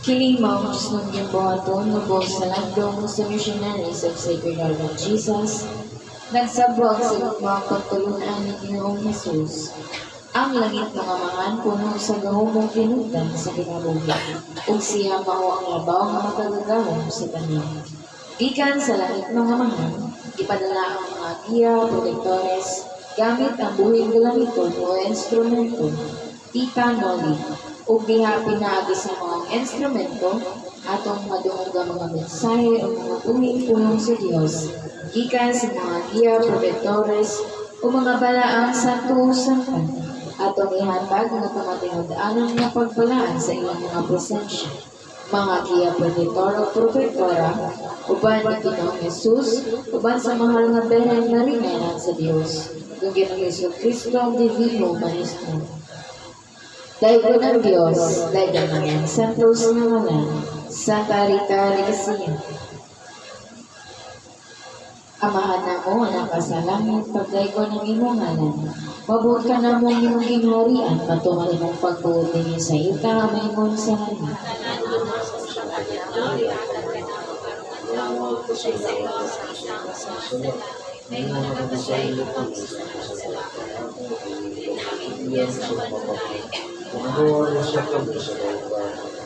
Kilimaw, Diyos ng buhaton, nubos sa landong sa Missionaries of Sacred Heart of Jesus, nagsabwag sa mga pagtulunan ni Ginoong Jesus. Ang langit ng amahan puno sa gahumong pinuntan sa kinabuhi, ug siya mao ang labaw nga makagagahom sa tanan. Gikan sa langit ng amahan, ipadala ang mga giya, protektores, gamit ang buhing galamiton o instrumento, tita noli, ug diha pinaagi sa mga instrumento, atong madungog ang mga mensahe o mga pulong sa Dios, gikan sa mga giya, protektores, o mga balaang santo-santan, atong ihatag nga kamatinod-anon nga pagbalaan sa ilang mga presensya. Mga giya, protektor o protektora, uban ni Ginoong Jesus, uban sa mahal nga bereng na ringanan sa Dios, kung Ginoong Jesucristo ang Divino Maestro. Dahil ng Diyos, dahil ng Santos na ngalan, Santa Rita Regia. Amahan na mo, anak ka sa langit, pagdaigo ng imong ngalan. Mabuot ka na mong imong ginharian, patungan imong pagbuot ninyo sa ita, maingon sa langit.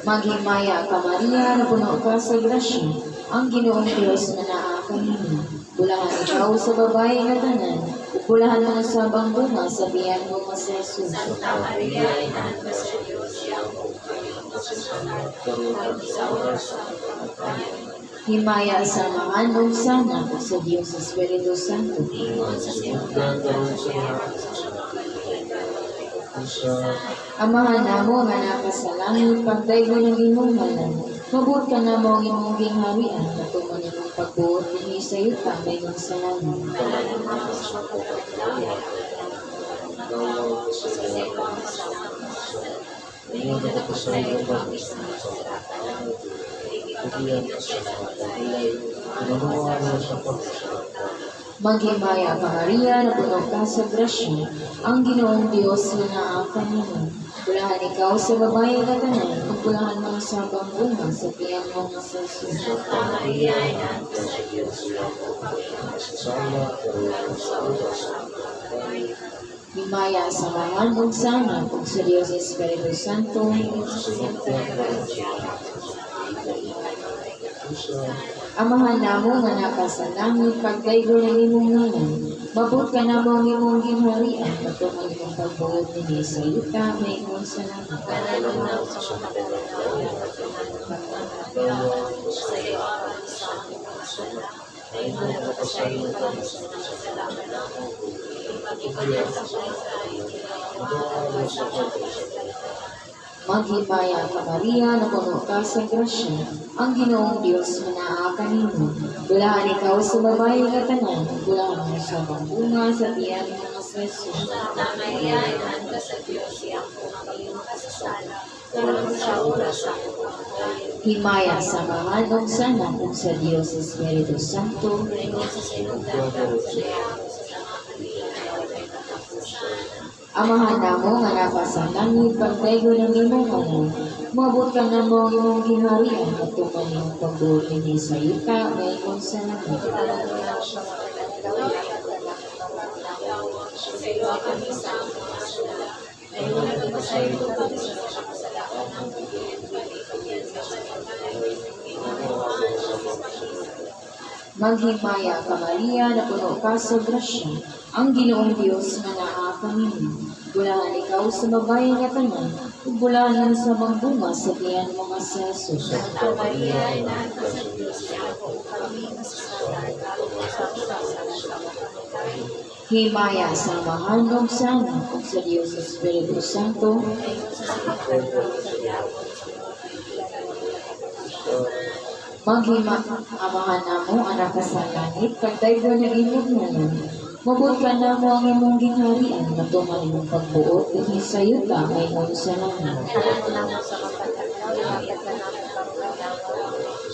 Maghimaya ka Maria, na puno ka sa grasya, ang Ginoong Diyos na naa kanina. Bulahan ikaw sa babae na tanan, bulahan mo sa bunga sa biyan mo nga si Jesus. Santa Maria, Ina ng Diyos, siyang upayong kasasalan, sa oras sa Himaya sa mga nung sana sa Diyos Espiritu Santo. ingon sa sinugan, Amahan na mo nga naka sa langit, pagdaigo ng imong ngalan. Mabuot ka na mo ang imong gingharian, patuman imong pagbuot din sa iyo tamay ng sa langit. Maghimaya ka Maria, na puno ka sa grasya, ang Ginoong Diyos na naa kanina. Bulahan ikaw sa babae na tanan, ug bulahan mo sa bunga sa tiyan mo nga si Jesus. Santa Maria, Ina ng Diyos, siyang upayong kasasalan, sa oras sa Himaya sa mga nung sana ug sa Diyos Espiritu Santo. Amahan na mo nga naka sa langit, pagdaigo ng imong ngalan. Mabuot ka na mo ang imong ginharian, patuman imong pagbuot din sa ita, maingon sa langit. Maghimaya ka Maria, na puno ka sa grasya, ang Ginoong Diyos na naa kanino. Bulahan ikaw sa babae nga tanan, bulahan mo sa bunga sa tiyan mo nga si Jesus. Santa Maria, Ina ng Diyos, siyang upayong kasasalan, sa oras sa Himaya sa mga nung sana ug sa Diyos Espiritu Santo. Amahan na mo nga naka sa langit, pagdaigo ng imong ngalan. Mabuot ka na mo ang imong ginharian, patuman imong pagbuot din sa ita, maingon sa langit. Maghimaya ka Maria, na puno ka sa grasya, ang Ginoong Diyos na naa kanino. Bulahan ikaw sa babae nga tanan, ug bulahan mo sa bunga sa tiyan mo nga si Jesus. Santa Maria, Ina ng Diyos, siyang upayong kasasalan, Himaya sa mga nung sana ug sa Diyos Espiritu Santo. Amahan na mo, anak ka sa langit, pagdaigo ng imong ngalan. Mabuot ka na mo ang imong ginharian, matuman imong pagbuot din sa yuta, maingon sa langit.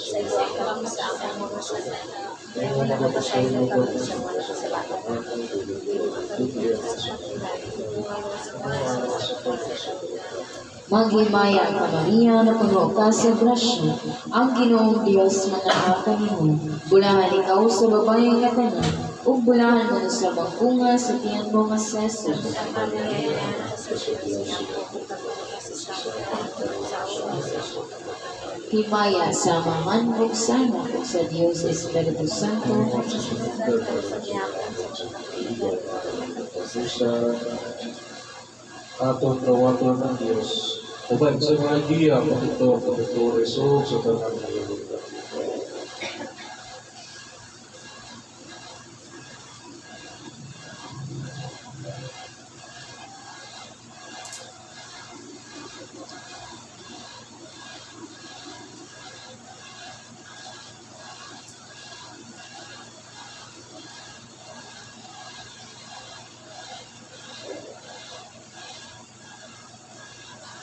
sa kami sa aming mga kasalanan. Kaya wala ka sa iyo kami sa mga kasalanan. Maghimaya ka Maria, na puno ka sa grasya, ang Ginoong Diyos manahan kanimo. Bulahan ikaw sa babaeng nga tanan, ug bulahan mo sa bangkunga sa tiyan mo nga si Jesus. Himaya sa Amahan ug sa Anak ug sa Dios Espiritu Santo. Sa atong kawaton ng Diyos. Uban sa mga giya, pagtutores o sa tanang ngayon.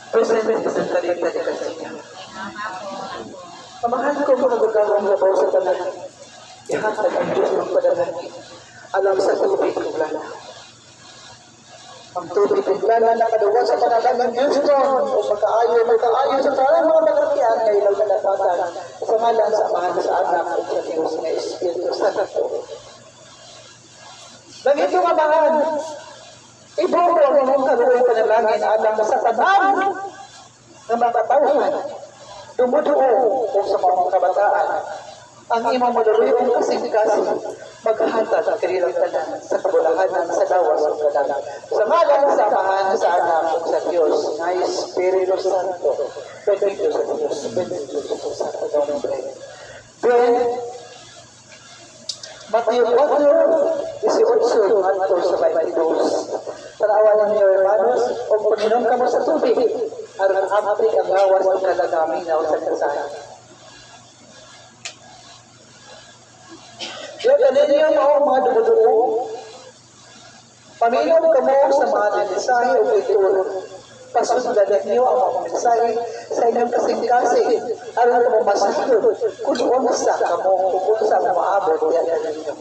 Present sa talita ni Kasinya. Pamahal ko mga gagawang labaw sa tanan. Ihatag ang Diyos ng padalagi. Alam sa tubig ug lana. Ang tubig ug lana nakadawa sa panalangin ng Diyos ko. O magkaayo sa tanan mga pagkakian na ilaw na napatan. Sa ngalan sa Amahan sa Anak ug sa Diyos na Espiritu Santo. Naging tumabahan. Iburo ang mong kaluoy panalangin alam sa tanan na mga tauhan, dumuduo o sa mga kabataan, ang imong maluluyong kasing-kasing maghahantad ang kanilang tanan sa kabulahanan sa dawas o kadalang. Sa ngalan sa Amahan sa Anak ug sa Diyos na Espiritu Santo, bendito sa Diyos, bendito sa nombre. Ben, Matthew 4:18 hangtod sa 22. Tanawan niyo, hermanos, o pag-inom ka mo sa tubig, aron amapig ang lawas ng kalagaminaw sa kasahan. Diyo, ganin niyo mga dumuduo. Paminom ka mo sa mga mensahe o kultura. Pasundan niyo ang mga mensahe sa inyong kasing-kasing, aron ka mo masasunod kung unsa ka mo, kung unsa mo maabot, yan ninyo.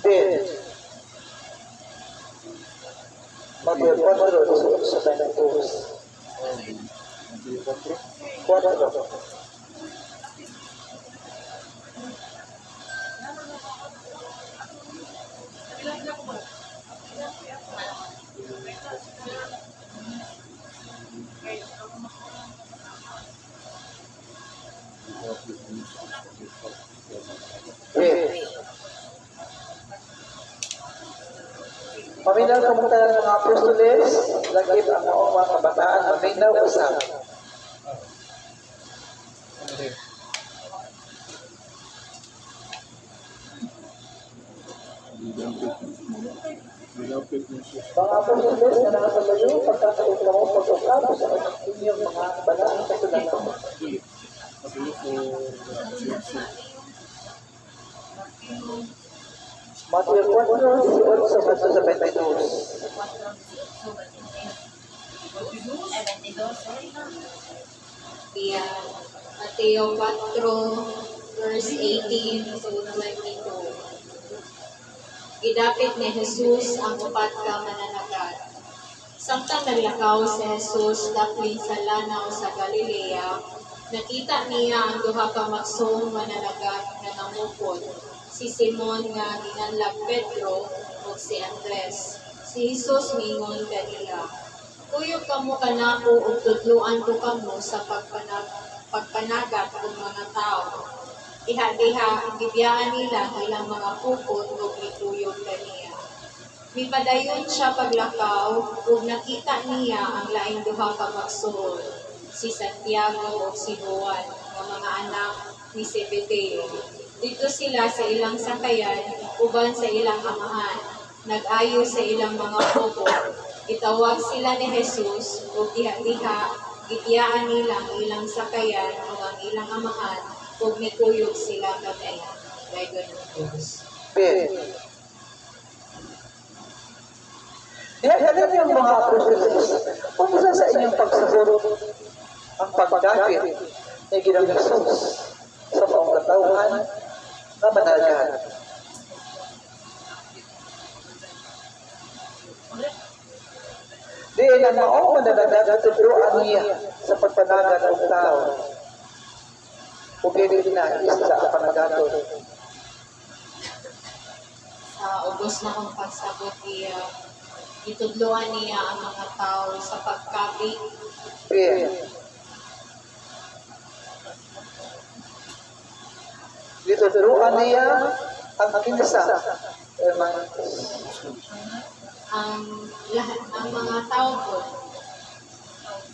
Then, Matthew 4:18 4. Paminaw kamuntahan ng mga apostoles, lagip ang mga kabataan, paminaw usap. Mga apostoles na nakasalayo, pagkakautla mo pag-usap sa inyong mga banaan kasulatan. Matthew 4:18-22. Mateo 4:18-22. Gidapit ni Jesus ang upat ka mananagat. Samtang naglakaw si Jesus daplin sa lanaw sa Galilea, nakita niya ang duha ka magsong mananagat nga namupod, si Simon nga ginanlag Pedro ug si Andres. Si Jesus mingon kaniya, "Kuyog kamo kanako ug tudloan ko kamo sa pagpanagat ug mga tao." Diha-diha gibiyaan nila ang ilang mga pupot ug mituyog kaniya. Mipadayon siya paglakaw ug nakita niya ang laing duha ka magsuod, si Santiago ug si Juan nga mga anak ni Zebedeo. Dito sila sa ilang sakayan, uban sa ilang amahan, nag-ayo sa ilang mga pupot. Itawag sila ni Jesus ug diha-diha gibiyaan nila ang ilang sakayan ug ang ilang amahan ug mituyog sila kagayan. Dayon Diyos. Ben. Diyan ganin yung mga apostolos. Kumusta sa inyong pagsabot ang pagdapit ni Ginoong Jesus sa mga katauhan na manalgan. Diyan ang maong manalagad tudloan niya sa pagpanagan ng tao. Ugili na isa sa panagato. Sa ubos na kong pagsabot niya, itudloan niya ang mga tao sa pagkapit. Ben. Dito turuan niya ang kinsa. Ang lahat ng mga tao po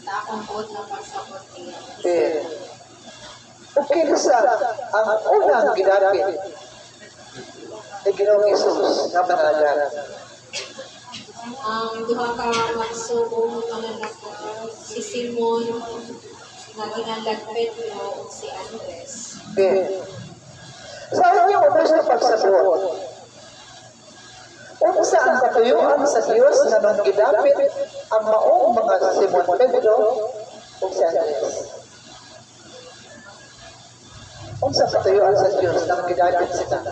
sa akong buot na pagsabot niya. Ben. O kinsa ang unang gidapit ni Ginoong Jesus na manalgan. Ang duha ka magsuong mananakot, si Simon, na ginanlag Pedro, si Andres. Ben. Sa inyong ubos na pagsabot, unsa ang katuyuan sa Diyos na nang gidapit ang maong mga Simon Pedro o si Andres? Unsa ang katuyuan sa Diyos na nang gidapit sila?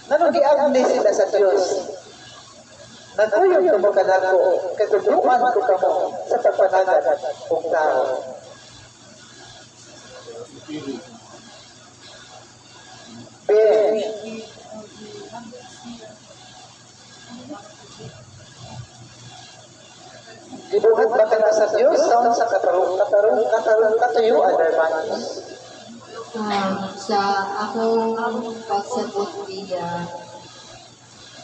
Nang giagni sila sa Diyos, naguyog ko mo kanako, katuyuan ko kamo sa pagpanagan ng tao. Ben. Gibuhat ba ka na sa Diyos sa katuyuan, hermanos? Sa akong pagsabot niya,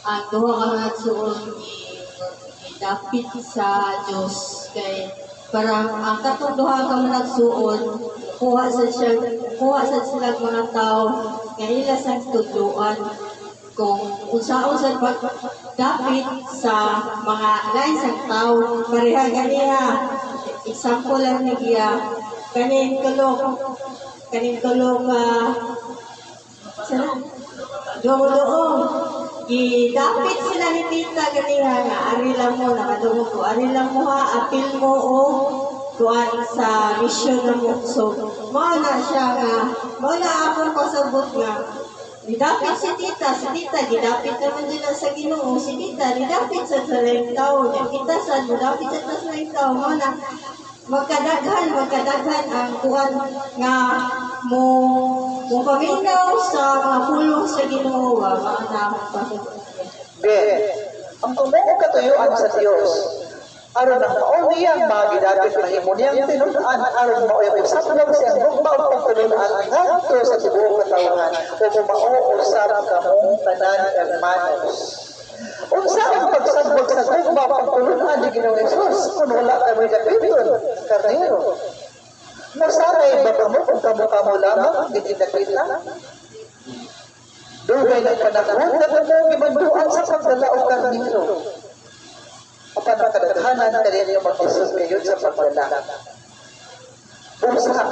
ang duha ka nagsuon dapit sa Diyos kay parang ang katong duha ka nagsuon kuha sa sila mga tao kay ila sa tudloan kung unsaon sa dapit sa mga lain sa tao pareha ganiya example lang niya kanin tulong doong gidapit sila ni tita ganiha nga ari lang mo nakadungog ko ari lang mo ha apil mo o tuan sa mission na mo so mao na siya nga mao na akong pasabot nga gidapit si tita gidapit naman nila sa Ginoo si tita gidapit sa sarang tao kita sa gidapit sa sarang tao mao na magkadaghan ang kuan nga mo paminaw sa mga pulong sa Ginoo mao na akong pasabot. Ben, ang tumuo katuyuan sa Diyos, aron ang maong niyang mga gidapit na himunyang tinulaan, aron mao'y usap lang siyang gugmaw pagtulunan ngadto sa tibuok katawhan, o mao-usap kamong tanan hermanos. Unsa ang pagsabot sa gugmaw pagtulunan ni Ginoong Jesus, kung wala kami kapiton, karnero. Masanay ba kamo kung kamo lamang, hindi nakita? Dugay ng panahon na kamo ibanduan sa pagdala o karnero. Apan ang kadaghanan kanina mag-Jesus ngayon sa pagdala. Busa.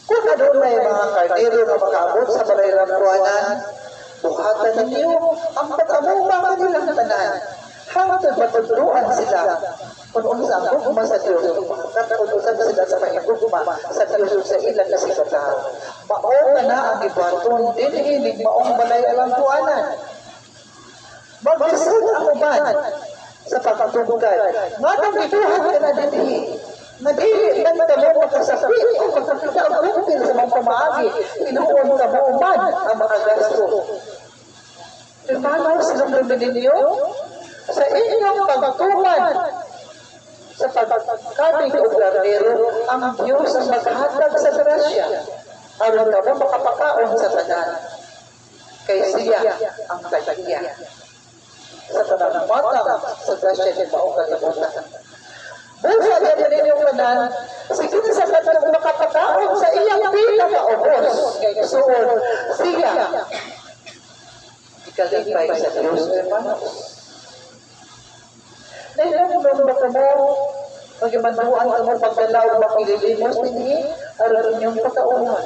Kung adunay mga karnero na makaabot sa malayang buwanan, buhatan ninyo ang pagkamuma kanilang tanan. Hangtod matudluan sila kung unsa ang gugma sa Diyos, katutusan sila sa pangigugma sa Diyos sa ilang kasikataw. Maong na ang ibaton, dinihinig maong malayang buwanan. Mag-isod ang uban sa pagkatungkad. Ngatang ituhan ka na dinihi. Nadili lang kamo makasakit o makakita ang rupil sa mga pamaagi. Inuon ka mo uman ang mga gasto. Hermanos, silang gamitin niyo sa inyong pagtuman sa pagkabing o karnero ang Diyos ang maghatag sa grasya. Aron ka mo makapakaon sa tanan. Kay siya ang tagiya. Sa tanang matang sa grasya ni maong kalimutan. Busa na ninyong tanan, sige na sa tanang makapakaon sa iyang pinaka-obos. Kaya suon, siya ikalipay sa Diyos, hermanos. Nahilang mo ba mo, magimanduan ka mo pagdalaw makililimos ninyo, aron inyong pagkaunan.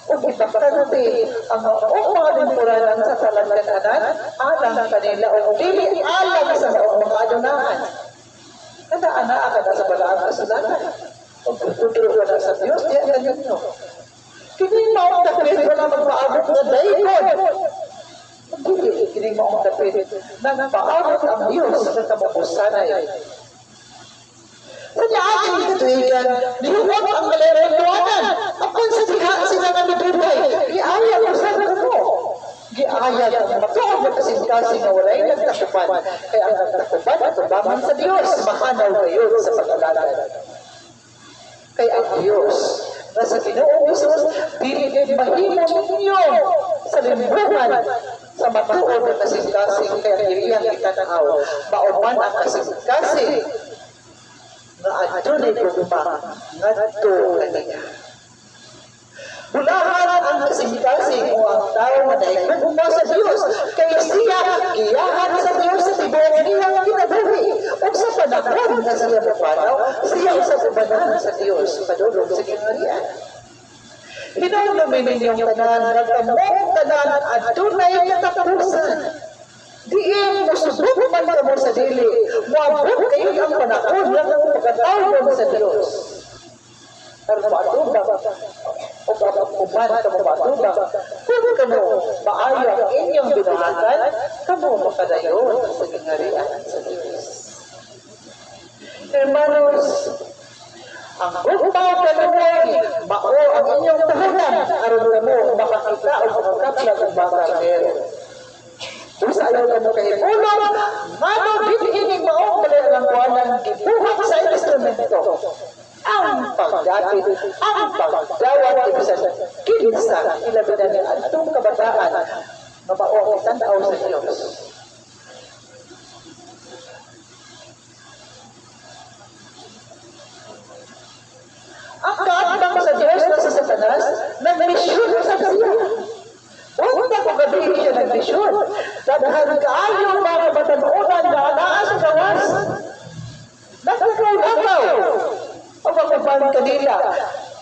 O bakante ang mga lingkuranan sa talagdanan alang kanila o dili alang sa mga adunahan. Nadaan na ka na sa balaan kasulatan. Pagputuro na sa Diyos, diyan ganyan nyo. Kining maong dapit ko na magpaabot na daikon. Hindi, kining maong dapit na nagpaabot ang Diyos sa kamabusanay. Sa ating katuigan, nihuwag ang galerang tuwanan. Apon sa diha sila nga nabibay, iayag ang sa ko. Giayag ang matuog na kasing-kasing na walay nagtakupan. Kaya ang nagtakupan at ubaman sa Diyos, mahanaw kayo sa pag-alalan. Kaya ang Diyos, na sa Ginoong Isus, dinigay mahimo ninyo sa limbungan sa matuod na kasing-kasing kaya iyang itanaw. Mauman ang kasing-kasing na adunay gugma ngadto kaniya. Bulahan ang kasing-kasing o ang tao na naigugma sa Diyos kaya siya giyahan sa Diyos sa tibok niyang kinabuhi o sa panahon na siya mapanaw siya sa kumanan sa Diyos padulong sa kinarian. Hinaunamin ninyong tanan nagtamong tanan at tunay katapusan. Diin musubok man kamo sa dili, muabot kayo ang panahon ng pagkatawag sa Diyos. Pero matubag, o pagkakuman ka mo matubag, kung kamo maayo ang inyong binahatan, kamo makadayon sa kinarian sa Diyos. Hermanos, ang bugtaw kaluway, mao ang inyong tahanan, aron kamo makakita o makakaplag ang bakal meron. Kung sa ayaw ka mo kahipulong, ngano bitihinig maong balalang kuwanan gibuhat sa instrumento. Ang pagdapit, ang pagdawat, ibisan, kinsa, ilabinan ng antong kabataan na maong itanaw sa Diyos. Ang kaatbang sa Diyos na sa Satanas, nag-misyon sa siya. Unta ko gabi siya nag-misyon. Dadahan kaayo mga matanunan na anaa sa gawas. Nagkakaw-nakaw. O magpapan kanila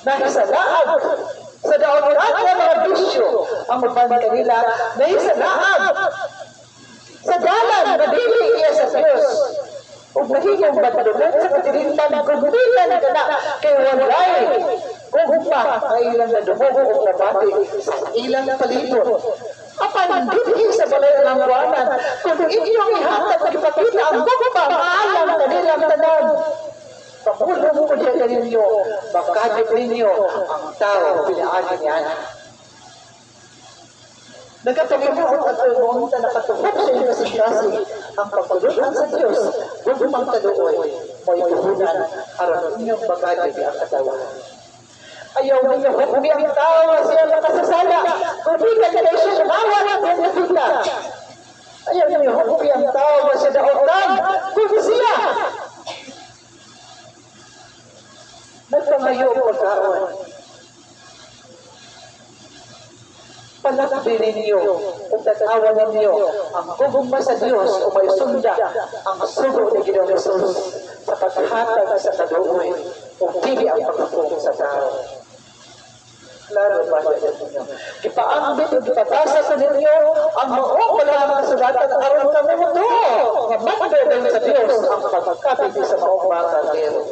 na isalaag sa daon-daon ng mga bisyo. Ang magpapan kanila na isalaag sa dalan na dili iya sa Diyos. O mahigong badulog sa katirintan kundilan ka na kay walay. Kung pa ang ilang na dumugo o nabati sa ilang palibot. Apan hindi sa balay ng buwanan kung inyong ihatag at ipakita ang bukpa maalam kanilang tanan. Pamulong ko dyan ninyo, makagip ninyo ang tao pinaagin niyan. Nagkapagpamuot at tulungan na nakatupok sa inyo kasi ang pagtulungan sa Diyos, kung mangtaluoy, may tuhunan, aron inyong bagay ang katawan. Ayaw ninyo hukumi ang tao na siya nakasasala, kung di ka nila siya sumawa ng benefita. Ayaw ninyo hukumi ang tao na siya daotan, kung siya nagpangayo ang pagkaon. Palakbin ninyo kung tatawa ninyo ang gugumba sa Diyos o may sunda ang sugo ni Ginoong Jesus sa paghahatag sa kaluoy o pili ang pagkakong sa tao. Klaro ba sa ninyo? Ipaambit o ipabasa sa ninyo ang maong wala mga sugatan aron kami mo ito. Nga magdadal sa Diyos ang pagkakapit sa maong bata pero.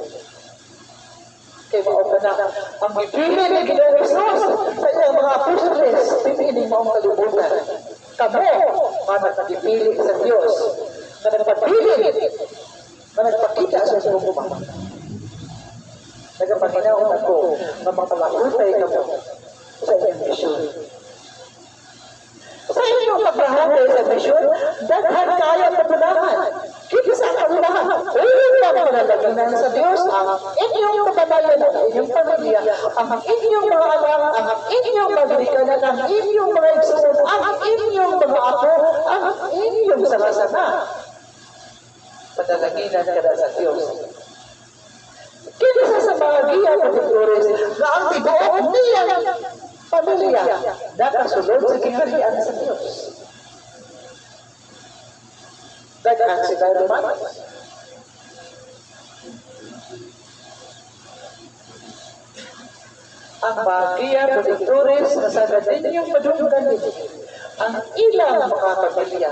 Kaya maong na ang ipili ni Ginoong Jesus sa iyong mga apostoles, pipili mo ang kalubutan. Kamo, mga nagpili sa Diyos, na nagpapili, na nagpakita sa iyong bumang. Nagpanginaon ako na makalakutay kamo sa iyong misyon. Sa inyong pagbahago sa misyon, daghan kaya at napunahan. Kita sa kaulahan, ulit na panalaginan sa Diyos, ang inyong kapanayan at inyong pamilya, ang inyong mga anak, ang inyong maglikanan, ang inyong mga igsoon, ang inyong mga apo, ang inyong sarasana. Panalaginan ka na sa Diyos. Kinsa sa mga giya at pagtutures na ang tibuok niya pamilya nakasunod sa kikarian sa Diyos. Daghang sila naman. ang bahagia produktores na sa ninyong madunggan ang ilang mga pamilya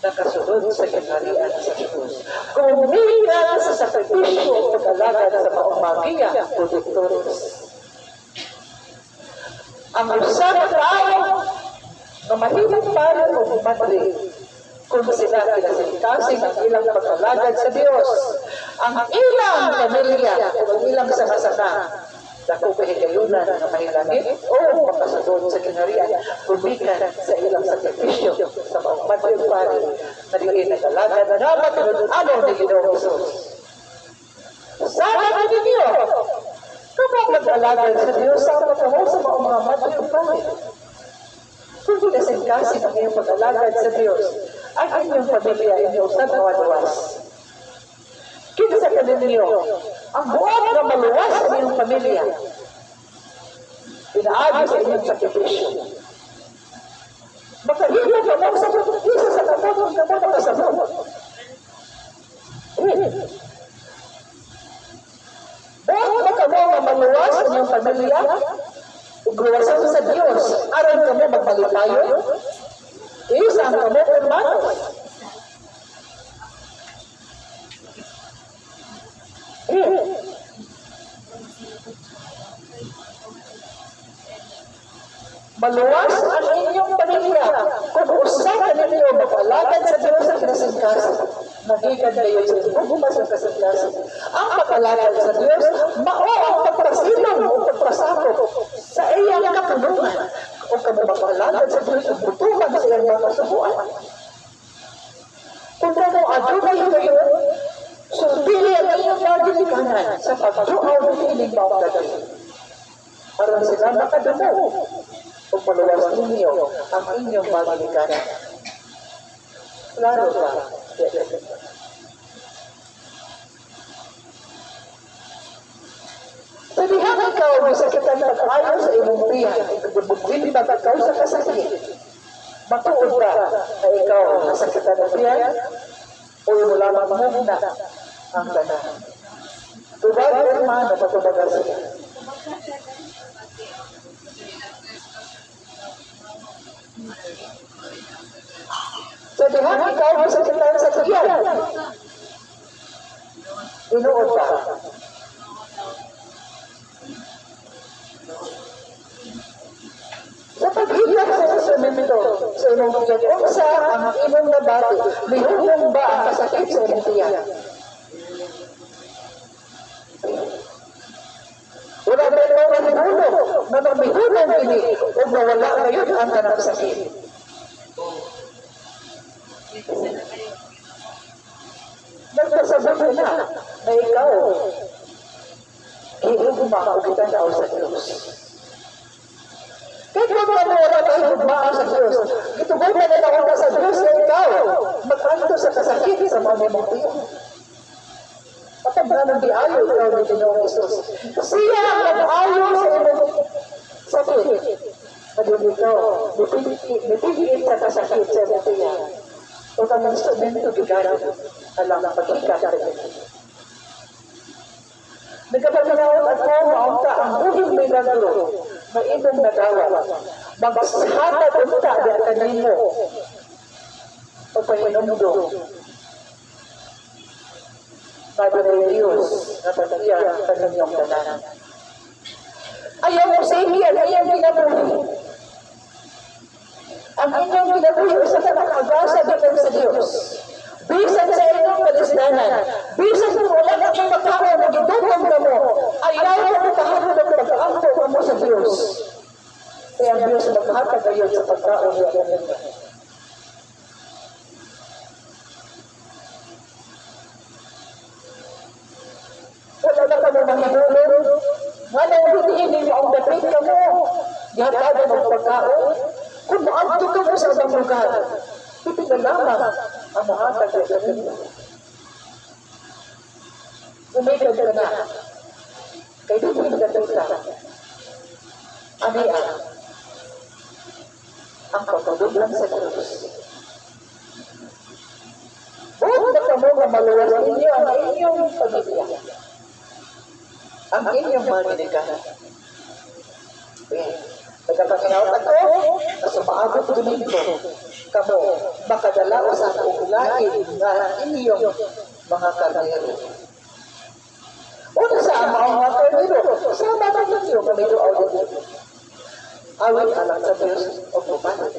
na kasunod sa kinarian sa Diyos. Kumila sa sakripisyo o pag-alagad sa mga bahagia produktores. Ang usa na tao na mahirap para o madre kung sila kinasingkasing ang ilang pag-alagad sa Diyos. Ang ilang pamilya o ang ilang sama-sama dako kahigayunan na mahilangit o makasunod sa kinarian kumikan sa ilang sakripisyo sa mga madre pari na diin nag-alagad na matunod-ano ni Ginoong Hesus. Sana ninyo kapag mag-alagad sa Diyos sa mga madre pari. Kung kinasingkasing ang iyong pag-alagad sa Diyos, ang inyong pamilya inyong sa mawaluwas. Kinasa ka ninyo, ang buwan na maluwas sa inyong pamilya, pinaagi sa inyong sakripisyo. Makahilo ka mo sa isa sa kapatong na mo nakasabot. Buwan ka mo na maluwas sa inyong pamilya, ugulasan sa Diyos, aron ka mo magmalipayo, isang ka mo hermanos. Maluwas ang inyong pamilya kung usapan ninyo mag-alagad sa Diyos ang kinasingkasing. Magigan kayo sa bubumas ang kasingkasing. Ang pag-alagad sa Diyos, mao ang pagpasilong o pagpasakop sa iyang kapulungan. O kung mag-alagad sa Diyos, butuhan sa iyang mga kasubuan. Kung mo adunay kayo, sundili ang inyong nagilikanan sa pagduaw ng iling mga gagawin. Para sila nakadamo o maluwas ninyo ang inyong magilikanan. Klaro ba? Sabihan ikaw, may sakitan na ayaw sa imong tiyan, hindi magkakaw sa kasakit. Matuod ka na ikaw nasakitan na tiyan, o yung lamang muna ang tanan. Tubag, hermano, patubagan siya. Sabihan ikaw, may sakitan sa tiyan. Inuod ka. Sa paghilak sa instrumento, sa imong tiyan, sa ang imong nabati, lihumong ba ang kasakit sa imong tiyan? Wala ba yung mga hinulong na namihulong ini o nawala ngayon ang kanang sakit? Nagkasabi na na ikaw, hihugma o kita na sa Diyos. Kahit kung wala tayo hugmaan sa Diyos, itugon na nalawan ka sa Diyos na ikaw, mag-anto sa kasakit sa mga mong tiyo. Kapag na di ayaw ikaw ni Ginoong Hesus, siya ang nag-ayaw sa imong sakit. Madun ikaw, nipigil sa kasakit sa imong tiyo. O kang instrumento gigamit alam ang pagkikat sa iyo. Nagkapananaw at mo maunta ang buhing milagro na imong nagawa. Magsahatag unta di ang tanin mo. Pagpahinumdo. Sabi ng Diyos na pagkiya sa inyong tanan. Ayaw mo sa iyan, ayaw ginabuhi. Ang inyong ginabuhi sa nakagasa dito sa Diyos. Bisan sa inyong palisdanan, bisan kung wala na kang magkakaw na gitutong ka mo, ayaw mo magkakaroon ng pag-aampo ka mo sa Diyos. Kaya ang Diyos maghatag kayo sa pagkaon na ganyan. Wala na ka mo mahihulog, wala mo hindi mo ang dapat ka mo, gihatagan ng pagkaon, kung maagto ka mo sa ibang lugar, ito na lamang ang mahatag sa ganyan. Umigad ka na, kay Dugin ka ka, aniya, ang pagkadog lang sa Diyos. Buong na ka mo na maluwas ninyo ang inyong pamilya, ang inyong mga ginikanan. Nagapanginaot ako na sumaabot domingo kamo makadala sa ulain nga inyong mga karnero. Una sa amang mga karnero, sama na ninyo nga may duaw din. Awit alang sa Diyos o pumanat.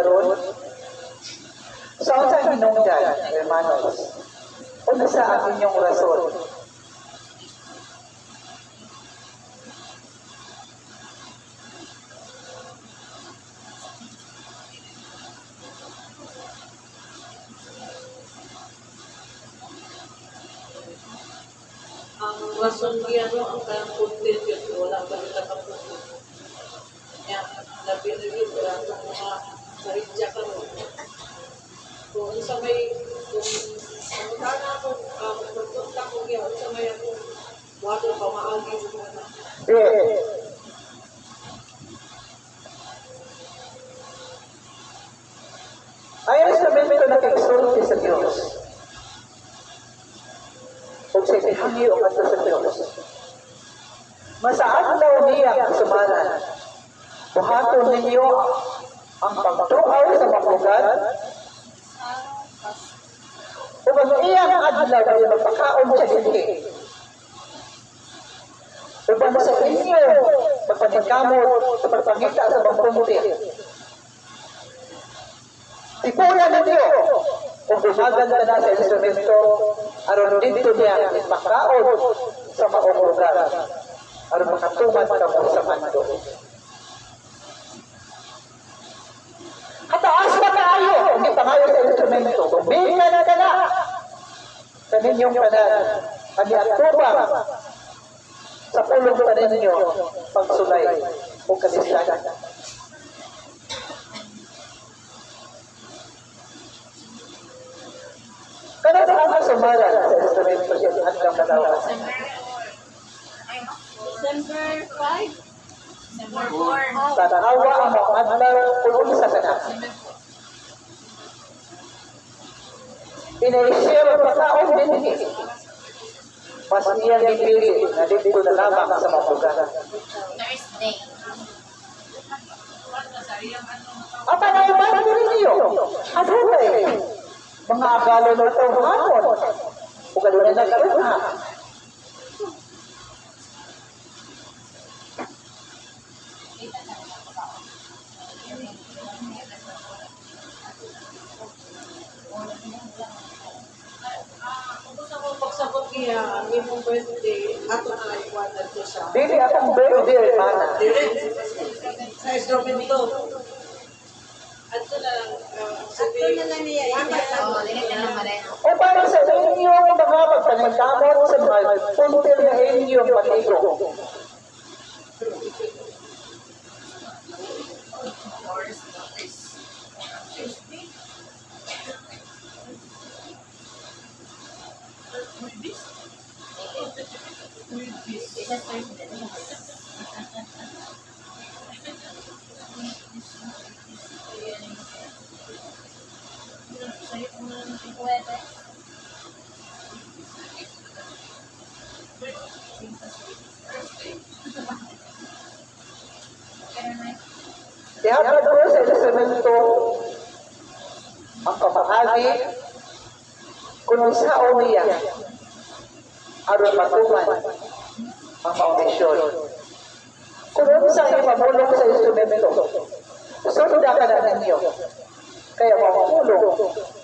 karon? Sa unsang hinungdan, hermanos? Una sa ang inyong rason? Ang rason niya no, ang kayang content yun, wala ba nila kapunod. Kaya, labi na yun, wala itong mga saritya ka no. Kung sa may, kung sana ako, pagpunta ko kaya, sa may ako, wato pa maagi mo na. Ayon sa Biblia na kagsulti sa Diyos, kung sa ihangyo ang ato sa Diyos, masaadlaw niya ang sumanan, buhaton ninyo ang pagtuaw sa mapugan, upang iyang adlaw ay magpakaon siya hindi. Upang sa inyo, magpaningkamot sa pagpangita sa pagpunti. Tipunan ninyo, kung dumagan ka na sa instrumento, aron dito niya ipakaon sa maong lugar, aron makatuman ka mo sa mando. Kataas pa tayo, hindi pa kayo sa instrumento, bumika na ka na sa ninyong kanan, kaniatubang sa pulong pa ninyo, pagsulay o kalisanan. Kana sa ang sumaran sa instrumento siya hanggang malawas. December 5? December 4. Sa naawa ang mga adlaw kung isa ka na. Inaisip ang pagkaon din. Mas iyang dipili na dito na lamang sa mapugan. Thursday. Apa na yung mga din niyo? Ano ba eh? Mga agalo na ito hapon. Kung gano'n na nagkaroon ha. Kung gusto mo pagsabot niya, ang imong birthday, ato na iwanan ko siya. Dili akong birthday, mana. Sa instrumento. Ato na lang, sabi, Oo, dili na naman rin. O para sa inyong mga pagpanagkamot sa mga puntir na inyong pag-iro. Dihatag ko sa instrumento ang pamahagi kung sa niya aron matuman ang foundation. Kung sa ipamulong sa instrumento, sunod ka na ninyo. Kaya mamulong,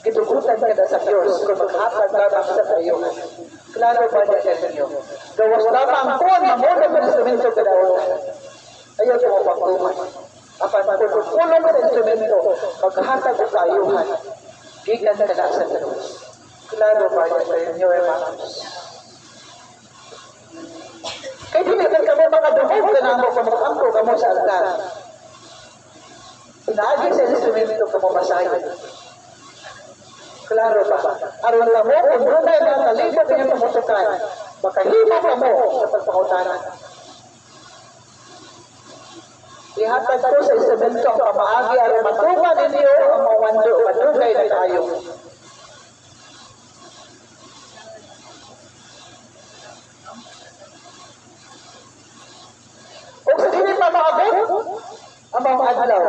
gitugutan ka na sa Diyos kung maghatag lamang sa tayo. Klaro ba niya sa inyo? Gawas lamang kung mamulong ang instrumento ka na ayaw ko mapagtuman. Apan kung kulong sa instrumento, maghatag ko kayuhan. Gigan ka na sa Diyos. Klaro ba niya sa inyo, hermanos? Kaya dinigan kami mga dumog ka na mo pamukhampo ka mo sa altar. Inaagi sa instrumento ka mo masahin. Klaro ba? Aron na mo, kung runay na talibot ang iyong pamutukan, makahimo ka mo sa pagpangutanan. Ihatag ko sa instrumento ang pamaagi aron matuman ninyo ang mga wando o madugay na tayo. Kung sa dili pa maabot, ang mga adlaw.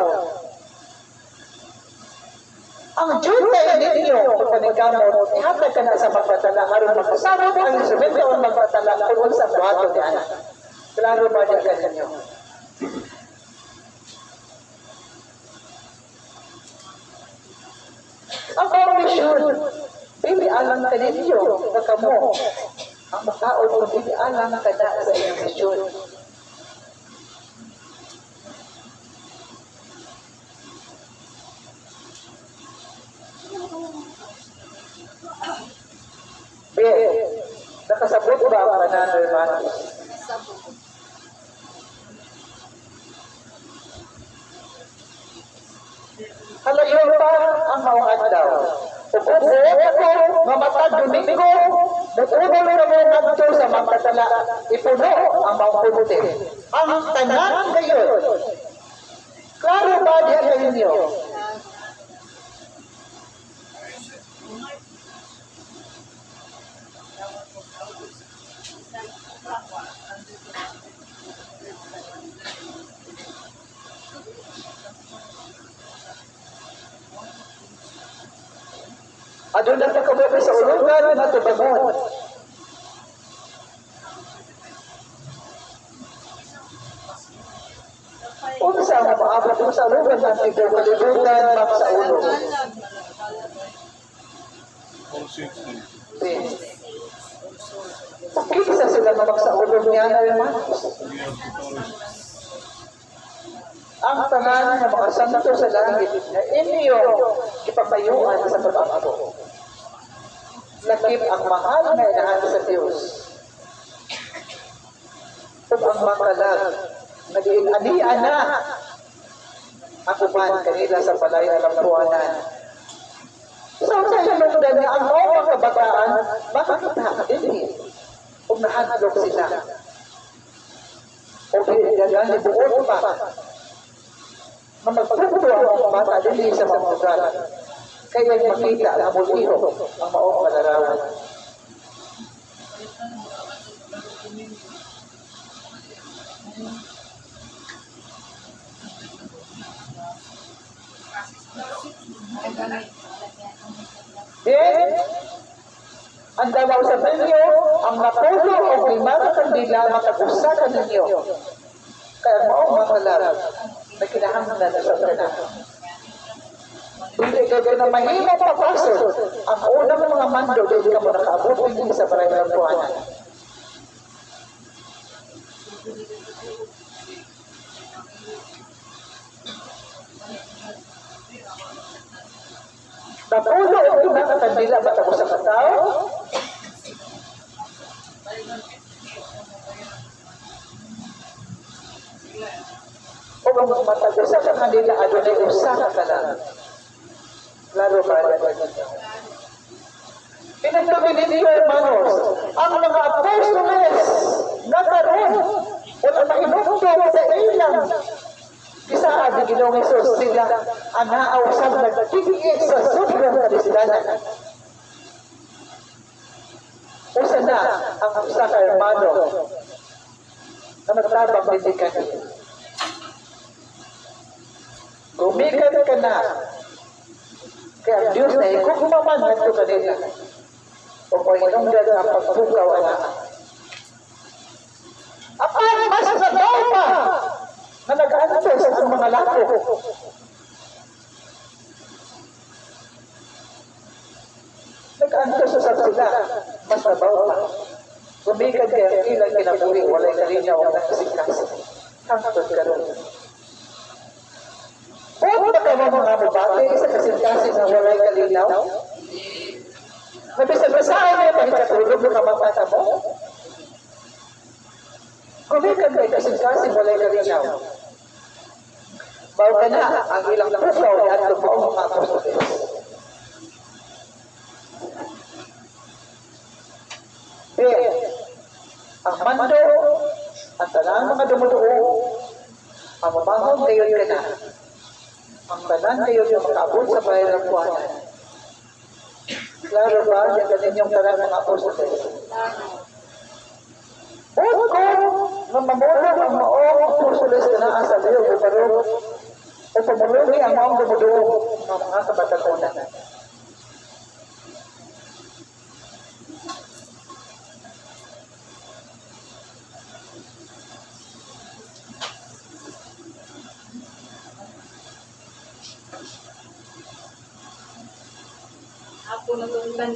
Ang jutay ninyo kung panigkamot, ihatag ka na sa magpatala aron magpasarap ang instrumento ang magpatala kung sa buhaton ni anak. Klaro ba niya ka ninyo? alang kaninyo na kamo ang makaon kung alang kada sa inyong misyon. Be, nakasabot ba ang Fernando Hermanos? Halayo pa ang mawang adlaw. Ug ako mamatag Domingo, nag-unol na mo ngadto sa mga katala, ipuno ang mga punutin. Ang tanan gayon. Klaro ba diya kayo niyo? Adun na pagkabuti sa ulungan na tubangon. Kung saan na maabot mo sa ulungan ng tigawalibutan mak sa ulo. Pakikisa sila naman sa ulo niya na naman. Ang tanan ng mga santo sa langit na inyo ipapayuan sa pag-ako. Lakip ang mahal na inahan sa Diyos. Ug ang makalag, nag-ianian na ako man kanila sa palay ng buwanan. So sa ilungdan niya ang mga kabataan, makakita din ug nahadlok sila. O pinagagan ni buod pa na magpagputo ang mga bata din sa mga lugar. Kaya makita ang muliro ang maong malarawan. Then, ang dawaw sa ninyo, ang napulo o limang kandila makagusakan ninyo. Kaya maong mga larang na kinahanglan sa tanan. Hindi ka na mahina papasok. Ang unang mga mando, hindi ka mo nakaabot hindi sa baray ng buwanan. Napulo o limang kandila matapos sa katao. O kung matagos sa kanila, adunay usa ka lang. Laro ba? Pinagpabilin niyo, hermanos, ang mga apostoles na karoon, wala mahinugtong sa ilang. Isa di Ginoong Hesus sila, anaaw sa nagtigigit sa sobrang kalisdanan. Usa na ang usa ka hermano na nagtabang din kanila. Gumikan ka na. Kaya ang Diyos na ikukumaman na ito kanila. O Panginoong Diyos ang pagpukaw na. Apan, mas nagaw pa na nag-aanto sa mga lako. Nag-aanto sa sila, mas nabaw pa. Gumikan kaya ang ilang kinaburi, walay kalinaw ang nakasikas. Hangtod ka rin. Kung ba kayo mga babae sa kasintasin na walay kalinaw? Nabisa-basahan na yung pagkatulog ng mata mo? Kumikan kayo kasintasin walay kalinaw. Bawa ka na ang ilang pusaw at lumaong mga apostoles. Pero, ang mando, ang talang mga dumuduo, ang mamahong gayon ka na. Ang tanan kayo yung makaabot sa bayan ng buwanan. Klaro ba? Yan ka ninyong tanan ng apostoles. Bukod ko, na mamulong ang maong apostoles na naasa liyo, o pamulungi ang maong dumuduo ng mga kabatakunan. Ako natundan.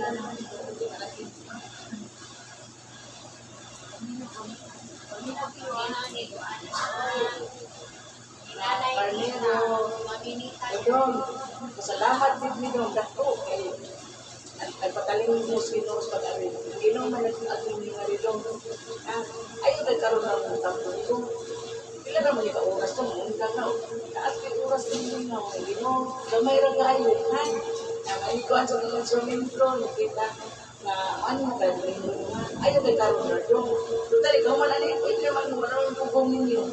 Idong, salamat din nidong dako kay ay pataling mo Ginoo sa pag-arin. Ginoo man nag-atin ni Maridong. Ayaw nagkaroon ng tampo nito. Pila naman yung oras to, muna ka. Taas yung oras din mo na Ginoo. Gamay ra kayo, ha? Nakaikuan sa mga instrumento, nakita na ano ka rin. Ayaw nagkaroon na doon. Total, ikaw man alin, pwede naman marunong pugong ninyo.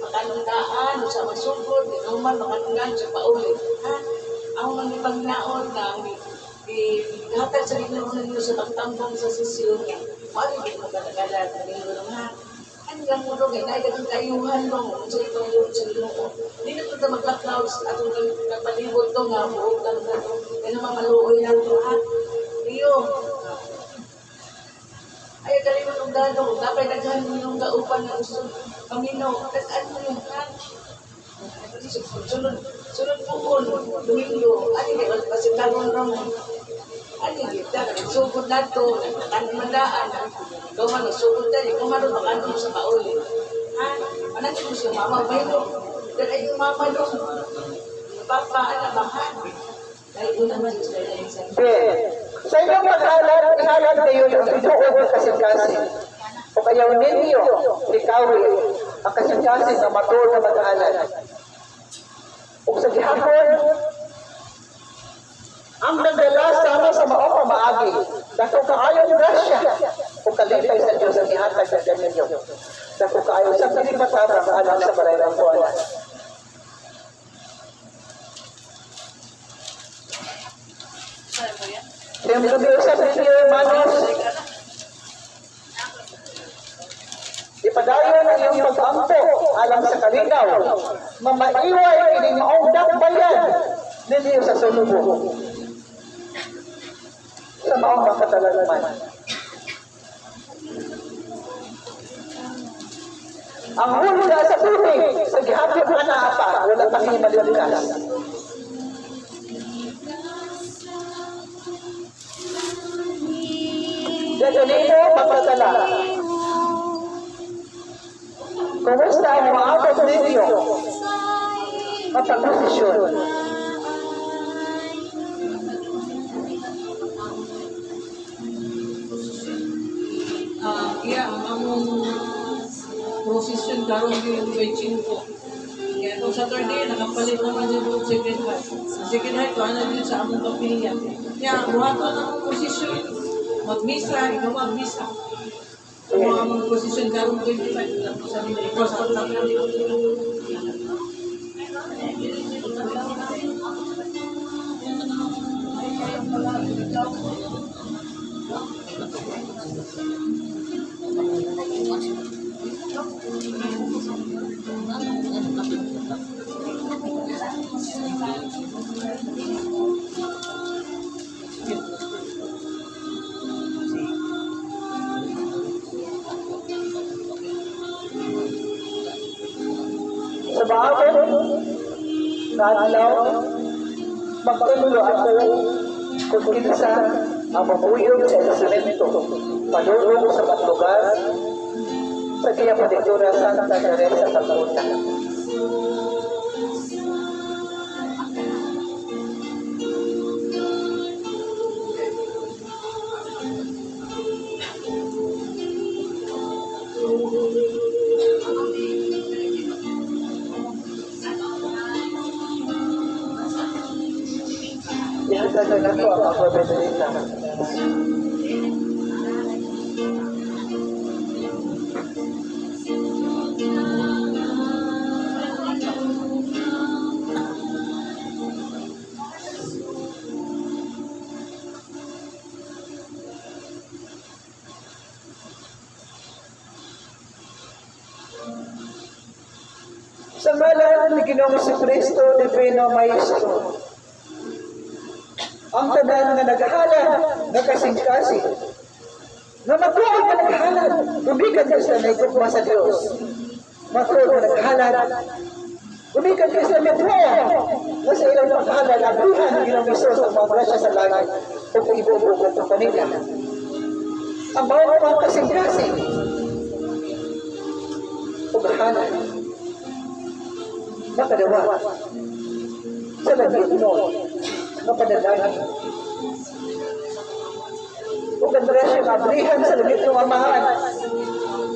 Makanundaan, sa masugod, ikaw man makanundaan sa paulit. Ha? Ako man ipagnaon na hatag sa Ginoo ninyo sa pagtambong sa sisyon niya. Maligid mo katagalan na Ginoo ha. Ano lang mo doon, kaya kang kayuhan mo sa itong yun sa Ginoo. Hindi na ito maglakaw sa atong nagpalibot ito nga, buhok lang na ito. Kaya naman maluoy lang ito ha. Iyo. Ay, dali mo itong gano. Dapat naghan mo yung kaupan na gusto. Pamino, tagaan mo yung kan. Sunod pukul, Domingo. Ano yung kasi taron naman. Ano kita, sugod na ito, nagkakandaan, ikaw man, sugod na, ikaw man, makano sa paulit. Ha? Managin mo siya, mama, bayro. Dahil yung mama doon, papa, bahan. Dahil doon naman siya, Sa inyong ihalan kayo yung ituog ng kasing-kasing. O kaya ninyo, ikawi, ang kasing-kasing na matuol na mag-aalan. O sa gihapon, ang nagdala sama sa maong pamaagi, dako kaayong grasya, o kalipay sa Diyos ang ihatag sa ninyo. Dako kaayong sa kalipatabang alam sa barayang tuwanan. Templo Diyos sa ninyo, hermanos, ipadayon ang iyong pag-ampo alam sa kalinaw, mamaiway kining maong dakbayan ninyo sa sulubo. Sa maong makatalagman. Ang hulga sa tubig, sa gihapit na apa, wala pa kayo maliligkas. Dadalino, magpatala. Kumusta ang mga abot ninyo? Mapag-posisyon. Iya, ang among prosesyon karon yung by 5. Kaya kung Saturday, nakapalit naman yung second half. Sa second half, ito ano din sa among kapilya. Kaya, buhato na ang prosesyon. Mag-misa, ikaw mag-misa. Kung ang among prosesyon karon 25, tapos sabi na ikaw sa kapilya. Sa bahagon, naadlaw, magtulo ako kung kinsa ang mabuyog sa esamento, padulong sa matlugar, sa kaya Prefectura Santa Teresa sa Calcutta. Ihatag na ko ang pagbabalita. Sa ngalan ni Ginoong Kristo, Divino Maestro, ang tanan nga naghahala, nagkasing-kasing, na matuon nga naghahala, gumikan ka sa naikukma sa Diyos. Matuon nga naghahala, gumikan ka sa matuon, na sa ilang paghahala, nabuhan ng Ginoong Isus ang mga grasya sa langit. o ibubugat ng kanila. Ang mga kasing-kasing ugahanan makadawa sa lagit mo na panalangin. Ug ang grasya mabrihan sa lagit ng amahan.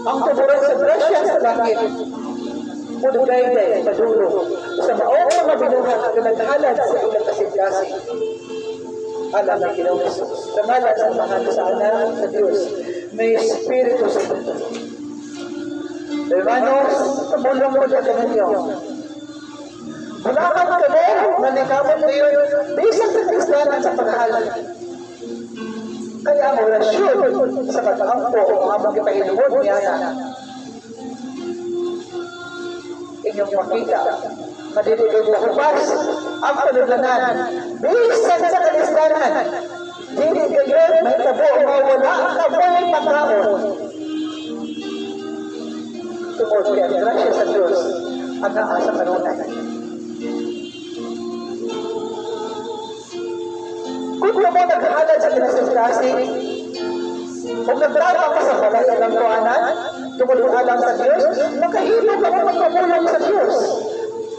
Ang tuburan sa grasya sa langit. Mudugay-day padulo sa maong mga binuhat na naghalad sa ilang kasing-kasing. Alam ng Ginoong Hesus, sa ngalan sa mahal sa anak sa Diyos, may Espiritu Santo. Hermanos, tumulong mo na ninyo. Bulakan ka mo, nanikamot mo yun, bisan sa kristanan sa paghahalan. Kaya ang orasyon sa kataampo o amang ipahinuod niya na inyong makita, madidigay na hupas ang panudlanan. Bisan sa kristanan, didigay may tabo o mawala ang taboy pagkaon. Tungkol kaya ang grasya sa Diyos ang naasa kanunay. Kung mo naghahalad sa kinasasasing, kung nagdrama ka sa balay ng kuhanan, tumulong-alang sa Diyos, makahilog ka mo magpapulong sa Diyos.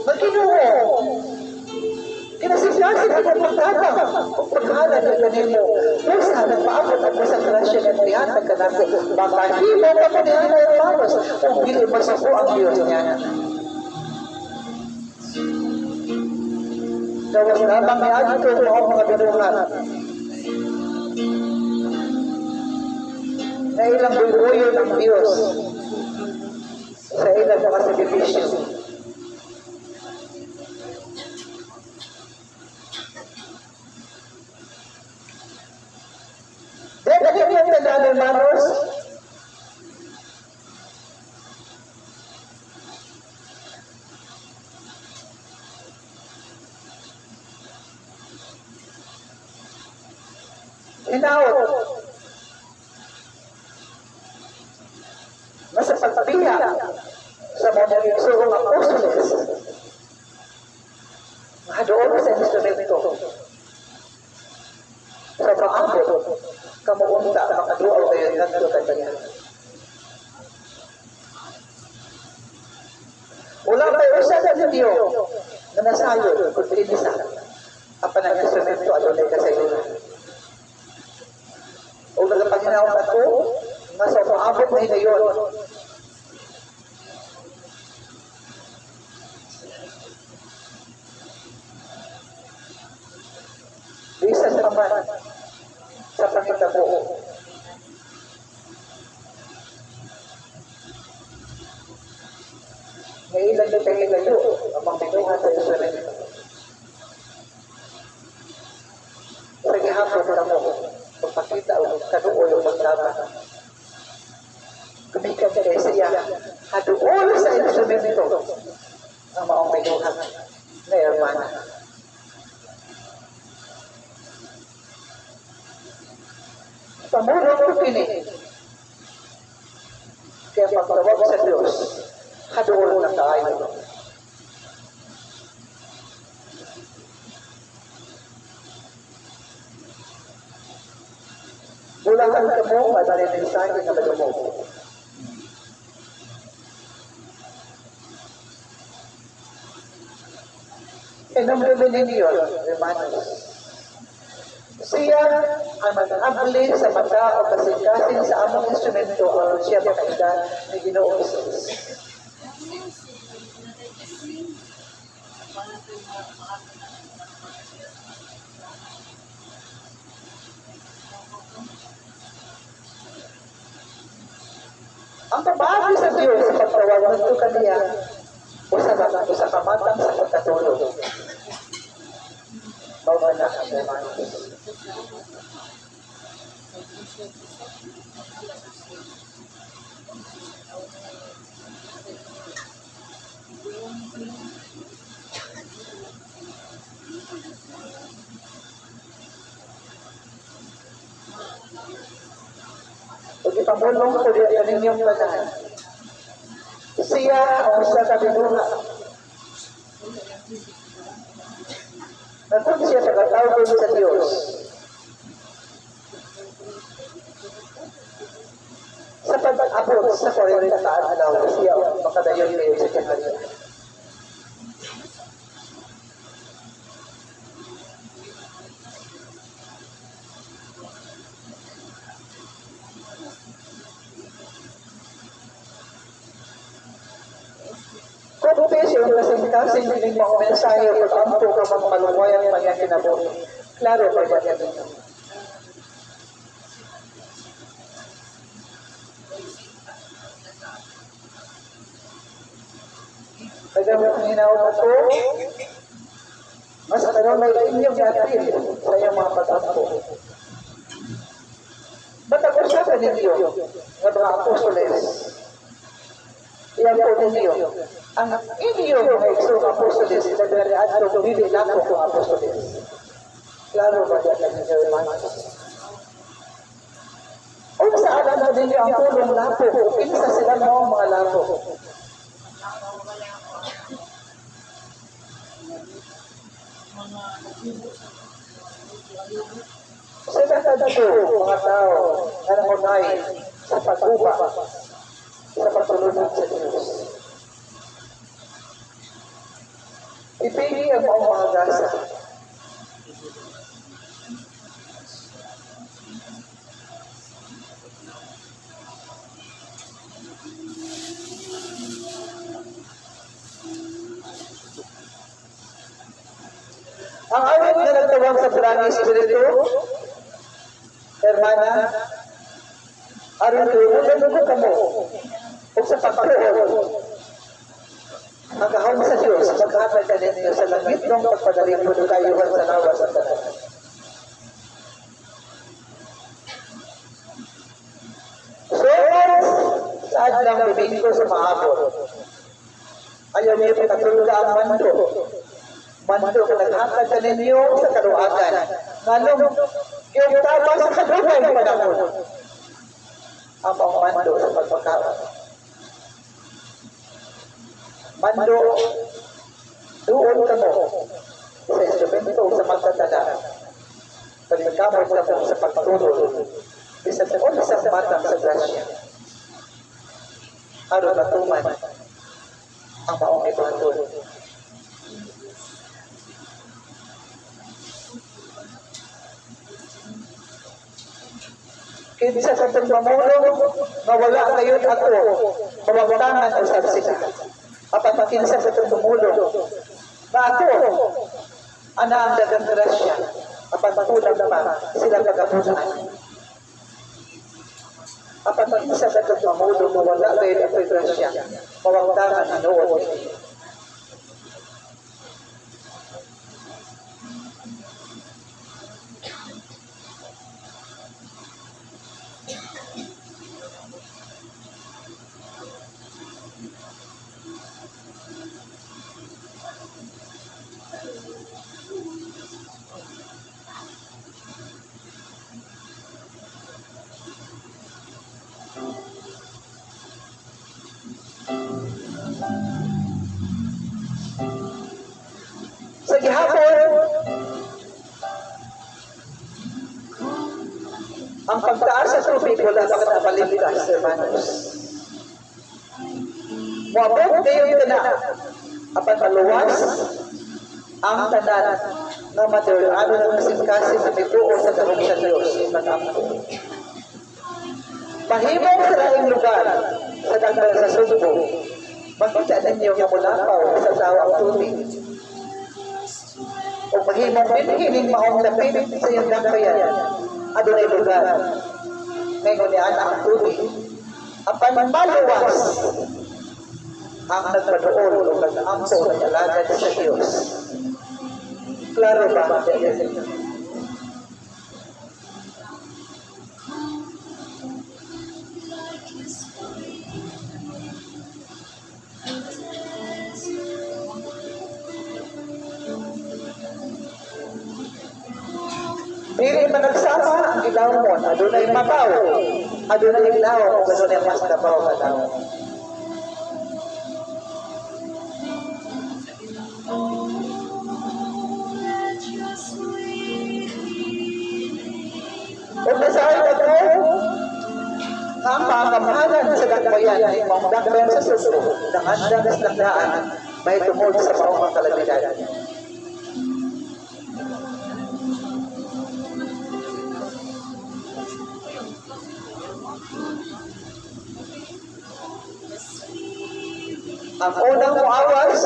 Magkinuho. Kinasasasing ka magpagtatang, kung maghahalad ng kanino, Diyos na nagpaabot at sa grasya ng tihatag ka nato, makahilog ka mo din na yung paros, kung hindi masuko ang Diyos niya. Dawas lamang ni Adito ang mga binuhat. Na ilang buyo ng Diyos sa ilang mga sacrificio. Dahil yung tandaan, hermanos, inawot na sa pagpabiya sa mga nagsurong apostoles na doon sa instrumento sa paambot kamuunta makaduaw kayo nagdo kanya. Wala kayo usa sa Diyo na nasayo kung pinisa ang panang instrumento at ulay kasayunan. O nagpaginaw ako, nasa paabot na ngayon. Bisan naman sa pagkatabuo. Ngailan na tayo ngayon, ang mga binuhat sa instrumento. Sa gihapon na mo, pagpakita o kaduol o maglaban. Kumikan ka rin siya, kaduol sa instrumento ang maong binuhat na hermana. Pamulong ko pini. Kaya pagtawag sa Diyos, kaduol na tayo. Bulangan ka mo, madali mensahe na bago mo. Enamdulin ninyo, hermanos. Siya ang mag-abli sa mata o kasing-kasing sa among instrumento o siya makaida ni Ginoong Hesus. Ang pabagi sa Diyos sa pagtawag nito kaniya o sa kamatang sa pagkatulog. Bawa na ang hermanos. Pag ipamulong ko din ang inyong lanan, siya ang sa kabinuha. At kung siya sa katawag sa Diyos, espesyo kasing-kasing piling mga mensahe o pag-ampo ka mga maluwayan mga kinabuhi. Klaro ba ba yan? Kaya mo kung hinawa ko, mas karoon may inyong natin sa iyong mga pag-ampo. Ba't ako siya ka ninyo, ng mga apostoles? Iyan po ninyo, ang inyong mga iksong apostoles, nagdarian at tumili lang po kung apostoles. Klaro ba yan ang ninyo, hermanos? O sa alam na ninyo ang pulong lapo, pinsa sila mga lapo. Sila talaga mga tao na nangunay sa pag-upa, sa pagtulunod sa Diyos. Ipili ang mga gasa. Ang awit na nagtawag sa Brani Espiritu, hermana, aron tulungan ko kamo o sa pagtuon. Magkahong sa Diyos, magkahapag ka ninyo sa langit ng pagpadaling mo kayuhan sa lawas at tanan. So, sa adlang bibig ko sa maabot, ayaw niyo pinatulog ang mando. Mando kung naghatag ka ninyo sa karuagan. Nganong, yung tama sa kadugay panahon. Ang mga mando sa pagpakaroon. Mando, doon ka mo sa instrumento sa magtatanda. Pagkakamot ka mo sa pagtulog. Bisa sa isang batang sa grasya. Aron matuman ang maong ipatulog. Kinsa sa itong pamulong, mawala ngayon ako, mawagtangan o sarsika. Apat makinsa sa itong pamulong, na ako, ana ang dagang grasya, apat matulang pa sila pagapunan. Apat makinsa sa itong pamulong, mawala ngayon ako grasya, mawagtangan ang noon. Sa gihapon, ang pagtaas sa tubig wala pa ka napaligtas, hermanos. Muabot kayo na apan maluwas ang tanan na materialo ng kasing-kasing na mituo sa tarong sa Diyos. Mahimong sa laing lugar sa dagdag sa Sugbo, makita ninyo yung mulapaw sa tawang tubig. O mahimong pinhiling maong lapit sa iyong dagbayan, adunay lugar. Ngayon ni anak ang tubig. Apan maluwas ang nagpadoon o nag-ampo ng alagad sa Diyos. Klaro ba? Dili man nagsama ang ilaw mo, adunay mabaw, adunay ilaw, o adunay mas kabaw ka daw. Kung nasahay ka to, ang pangamahalan sa dagbayan ay mamdagbayan sa suso, ng andang sa dagdaan, may tumod sa maong kalamidad. Ang unang muawas,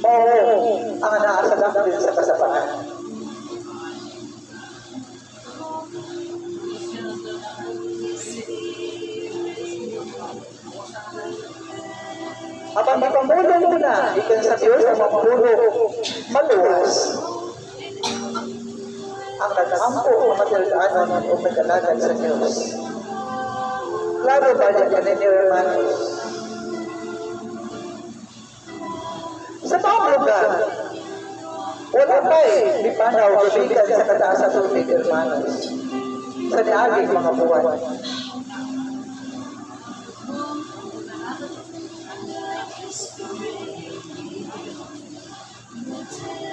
ang naasadak din sa kasapaan. Habang mapamulong mo na, ikan sa Diyos ang mamulong maluwas. Ang nag-ampo o matildaanan o nag-alagan sa Diyos. Klaro ba niya ganin niyo, hermanos? Sa mga lugar, wala tayo lipanaw o bigan sa kataas sa tubig, hermanos. Sa niaging mga buwan.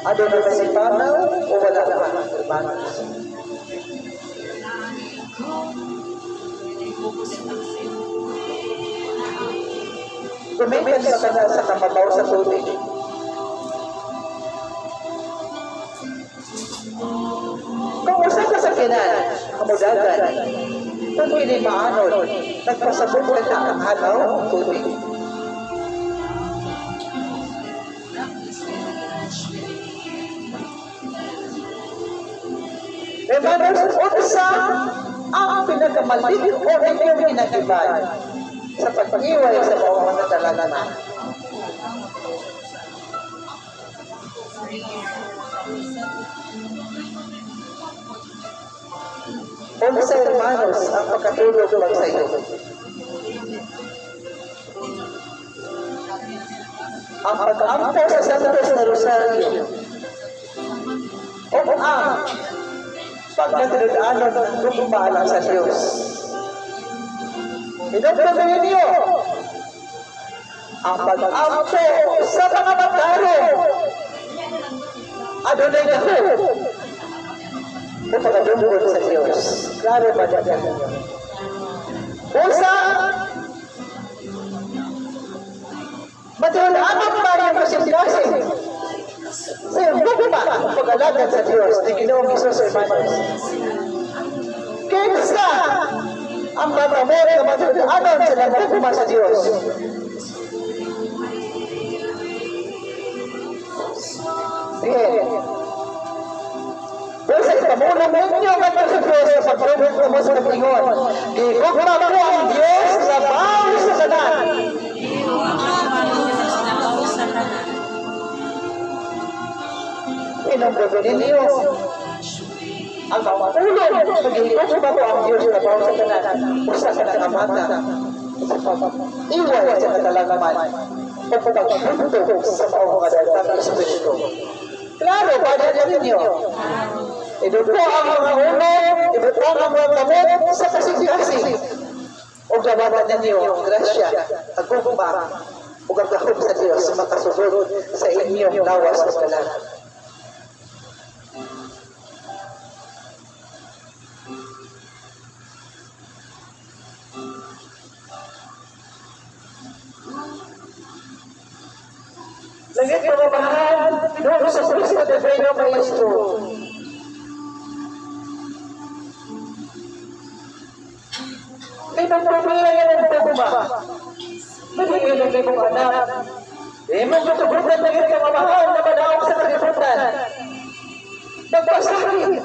Ano na si Panaw o wala na, hermanos? Gumitan ka na sa kamabaw sa tubig. Kung usa ka sa kinan, kamudagan, kung hindi maanod, nagpasabot ka na ang halaw ng tubig. Hermanos, unsa ang pinagamalit o inyong ginagibay sa pag-iway sa mga talaga na. Unsa, hermanos, ang pagkatulog lang sa iyo. Ang pag-ampo sa Santos na Rosario o ang pagdadaanan ng gumalang sa Diyos. Idagdagan niyo ang pag-ampo sa mga magdaro. Adonai na ho o pagdadungkol sa Diyos. Klaro ba dyan? Usa, matulaanan ba yung kasing-kasing sa iyong gugma pag-alagan sa Diyos ni Ginoong Isus, hermanos. Kinsa ang pag-amor na matulaanan sa gugma sa Diyos. Sige. Kung sa ipamulong ninyo ang sa Diyos sa pagtulog mo sa pag-ingon, gugma mo ang Diyos sa bawat sa kanan. Pinagdagawin niyo ang pamulong pag-ikot ba ko ang Diyos na bawat sa kanan usa ka ng amata sa pag-iway sa katalagaman o pag-pagpunto sa mga dalatan ng Espiritu. Klaro, padalan ninyo. Ibuto ang mga ulo, ibuto ang mga kamot sa kasing-kasing. O gawatan ninyo ang grasya, ang gugma, o gagahom sa Diyos makasunod sa inyong lawas sa kalan. Langit mga mahal, doon sa Kristo de Veno Maestro. Pinagpapila yan ang paguma. Magiging ng ibang anak. Magtutubutan na yun mga mahal na manawag sa kalibutan. Magpasakit.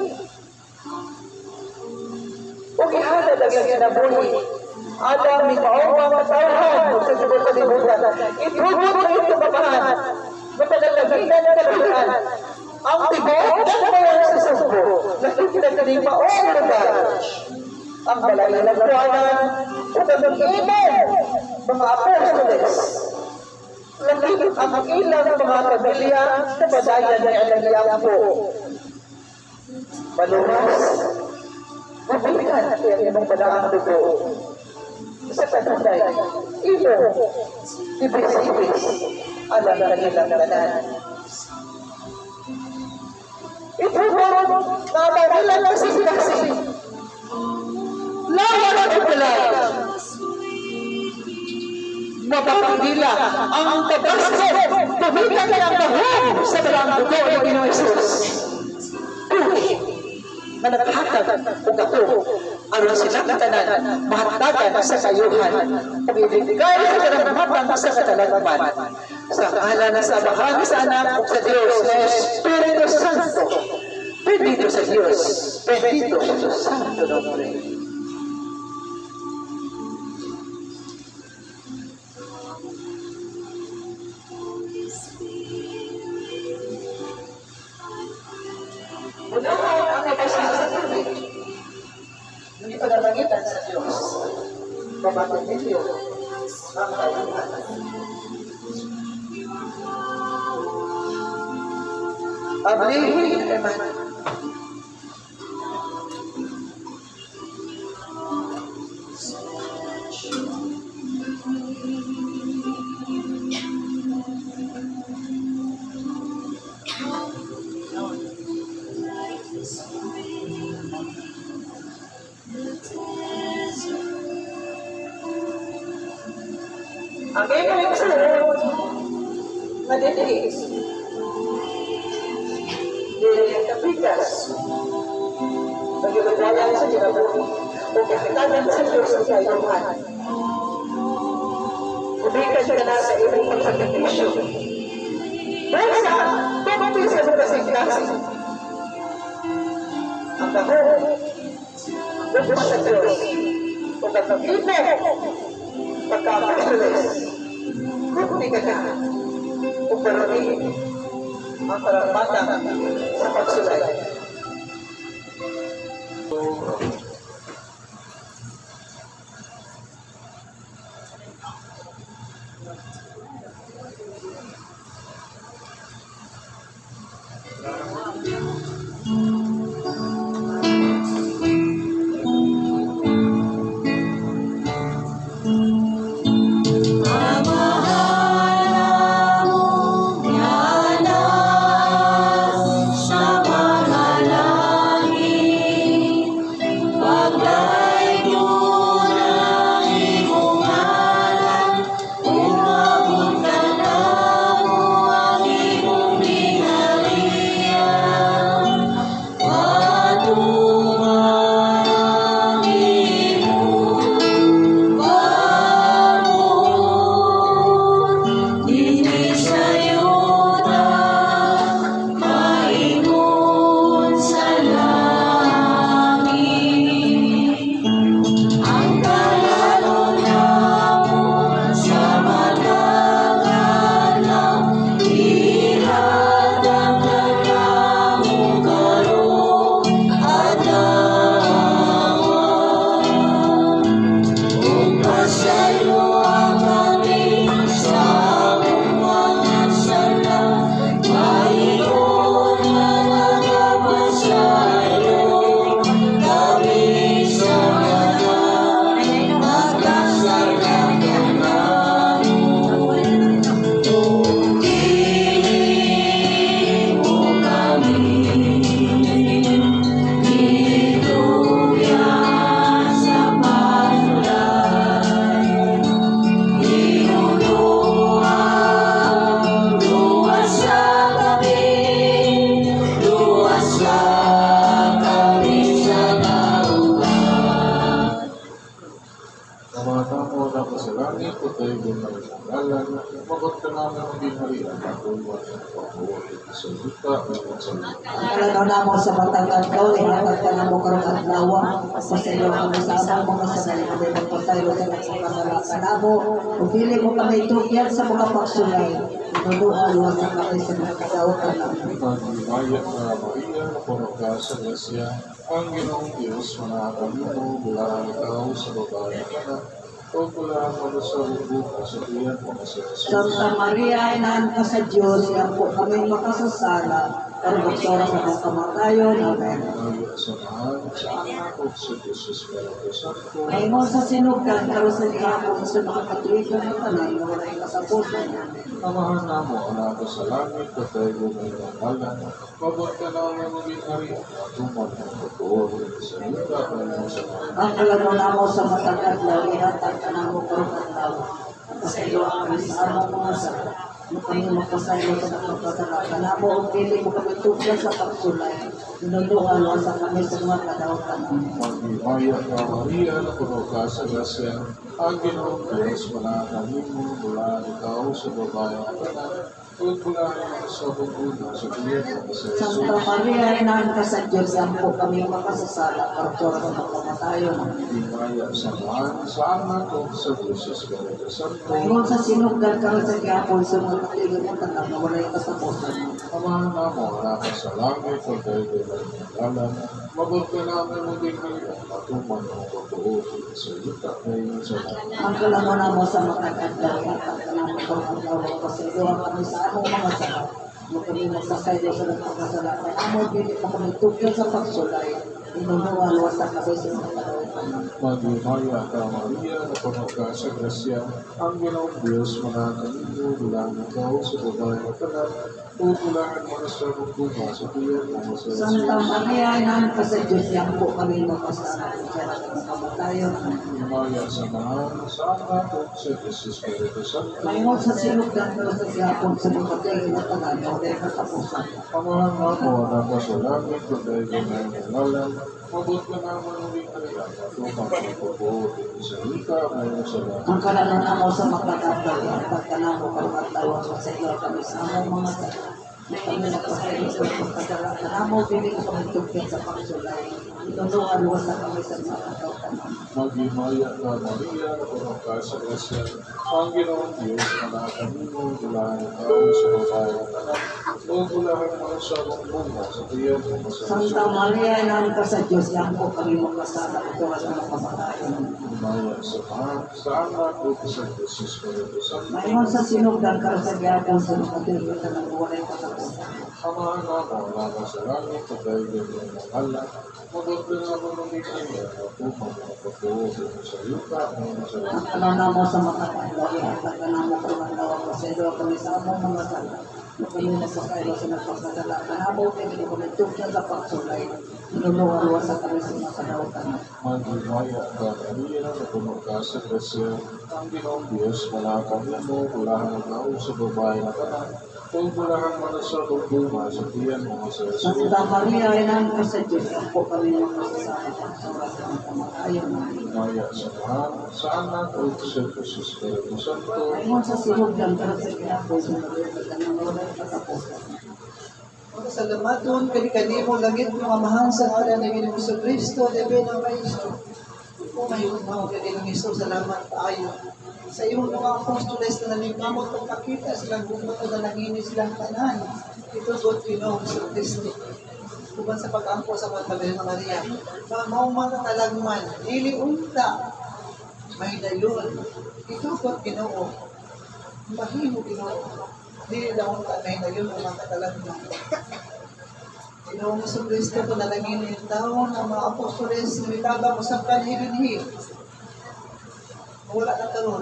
Huwag ihana lang yung kinabuhi. Adam, ikaw ang matawhan sa subong kalibutan. Itubot na yung kababahan. Matalalaginan na kaluhan. Ang tibok na kabayan sa subo. Nakikita ka rin maong lugar. Ang balay na nagpuanan. Upang mag-iman. Mga apostoles. Langit ang ilang mga pamilya na badayan ng alagyang po. Malumas. Mabihan at yung ibang badaang dugo. Sa taguday, ito, ibis-ibis, alam na nilang nanan. Ito meron na marilang kasi-kasi. Lawa na ipalay. Mapapagdila ang kabasko, tumigan ng bahong sa dalang dugo ng Pinoy Jesus. na naghatag ug ako aron silang tanan mahatagan sa kayuhan pagibigay sa karamdaman sa katalagman sa ngalan sa Ama sa Anak ug sa Dios na Espiritu Santo. Bendito sa Dios, bendito sa Dios Santo nombre. Unahan ang kapasya sa tubig. Hindi panalangitan sa Diyos. Pamatay ninyo ang kayuhan. Ablihin naman. Ang iyong sunod, madilis. Dili ang kapitas. Nagigagayan sa kinabuhi o kakitagan sa Diyos sa kayuhan. Ubikan ka na sa iyong pagsakripisyo. Dahil sa pumapis sa kasing-kasing. Ang kahon, huwag sa Diyos. O kakapipin, pagkakasulis. Kung ka na, kung paramihin, ang karapatan sa pagsulay. Magot ka namin ang binarihan at tulungan ng pagbuhay sa lupa at sa lupa. Kalagaw na mo sa batang adlaw, ihatag ka na mo karong adlaw, pasaylo ka mo sa among mga sanay, abay magpasaylo ka na sa kamalaka na mo, kung dili mo kami tukyan sa mga pagsulay, inuduan mo sa kami sa mga kadaw ka na. Pag-ibayat na Maria, napuno ka sa Glasya, ang Ginoong Diyos, manakam mo, bulaan ikaw sa babae ka na, o bulaan mo sa lubog o sa tiyan mo sa Jesus. Santa Maria, inaan ka sa Diyos, yan po kami makasasala, karong sa mga kamatayon. Amen. Maria sa mahal, sa anak o sa Jesus Espiritu Santo. Ay mo sa sinugan, karon sa gihapon sa mga katuligan ng tanan, na walay kasapusan. Amahan na mo, anak ko sa langit, patay mo may nangalan, pabot ka na ang maging hari, at tuman ang totoo, sa lupa at sa mga. Ang kalagaw na mo sa matang adlaw, ihatag ka na mo karong adlaw. Pasaylo ang kami sa among mga sakit. Kami magpasaylo sa nakapasala. Kanamo ang pili mo kami tukyan sa pagsulay. Tinulungan mo sa kami sa mga kadautan. Maghihimaya ka, Maria, na puno ka sa grasya. Ang Ginoong Diyos, mananahin mo mula ikaw sa babae ng anak. Pagpulaan sa pagpunan sa biyan ng sa Santa Jesus. Maria, Inahan ka sa Diyos, po kami makasasala, kartor sa pagkamatayon. Himaya sa maan, sa anak o sa Diyos Espiritu Santo. Mayroon sa sinugdan ka sa gapon sa mga katigil mo tanang na walay katapusan. Amahan na mo, na ka sa langit, o kayo bilang ng alam. Mabuti namin mo din kayo, matuman mo pagbuo sa yuta ngayon sa mga. Ang kalangan mo sa matagandang at ka namin ang tawag kasi doon kami sa among mga sala. Mo kami magsasaydo sa nagpagkasalakan. Amo din mo kami tugyan sa pagsulay. Inunuan mo sa kami sa mga kadautan. Maghihimaya ka, Maria, na puno ka sa grasya. Ang Ginoong Diyos, mananahin mo bilang ikaw sa babae ng anak. Pagpulaan mo na sa pagpunan sa biyan ng sa Santa Jesus. Maria, Inahan ka sa Diyos, po kami makasasala sa mga kamatayon. Himaya sa maan, sa anak o sa Diyos Espiritu Santo. Mayroon sa sinugdan ka sa gapon sa mga katigil mo tanang na walay katapusan. Amahan na mo, na ka sa langit, o kayo bilang ng alam. Mabuti naman mo din kayo, matuman mo pagbuo sa yuta ngayon sa mga. Ang kalangan mo sa makakapal at pagkanamo karmatawag sa iyo kami sa among mga sala. Kami nagpasayos sa pagkasala. Kanamo pili ko kami tugyan sa pagsulay. Itunduan mo sa kami sa mga katautan. Maghimaya ka, Maria, na puno ka sa grasya. Ang Ginoong Diyos, mananahin mo, bulahan ikaw sa babae ng anak. O bulahan mo sa bunga sa biyan ng sa Santa Jesus. Maria, Inahan ka sa Diyos, yan po kami makasala ito at mga kamatayon. Himaya sa maan, sa anak o sa Diyos Espiritu Santo. Mayroon sa sinugdan ka sa gapon sa mga katigil na walay katapusan. Amahan na mo, na ka sa langit, o kayo bilang ng alam. Mabuti naman mo din kayo, matuman mo pagbuo sa yuta ngayon sa mga. Ang kalangan mo sa makakapal at pagkanamo karmatawag sa iyo kami sa among mga sala. Kami nagpasayos sa nagpagkasala. Kanamo pili ko kami tugyan sa pagsulay. Itunduan mo sa kami sa mga kadautan. Maghimaya ka, Maria, na puno ka sa grasya. Ang Ginoong Diyos, mananahin mo, bulahan ikaw sa babae ng anak. O bulahan mo na sa bunga sa biyan ng sa Jesus. Santa Maria, Inahan ka sa Diyos, yan po kami makasasala sa mga kamatayon. Himaya sa maan, sa anak o sa Diyos Espiritu Santo. Mayroon sa sinugdan ka sa gapon sa mga katigil na walay katapusan. Salamatun kani kanimo langit mga mahal sa ngalan ni Ginoong Kristo, debe ng Kristo. O mayon mo kani ng Hesus, salamat paayo. Sa iyong mga apostoles na nanimamot pagkakita silang bumuto na nanginis silang tanan. Ito God Ginoong Kristo. Kuban sa pag-angko sa Magdalena Maria. Mao mga talagman, dili unta. May dayon. Ito God Ginoo. Mahimo Ginoo. Dili lang unta may dayon ang mga talagman. Ginoong Kristo ko nalangin yung taon ang mga apostoles na itabang usap ka hirinhi. Wala na karon.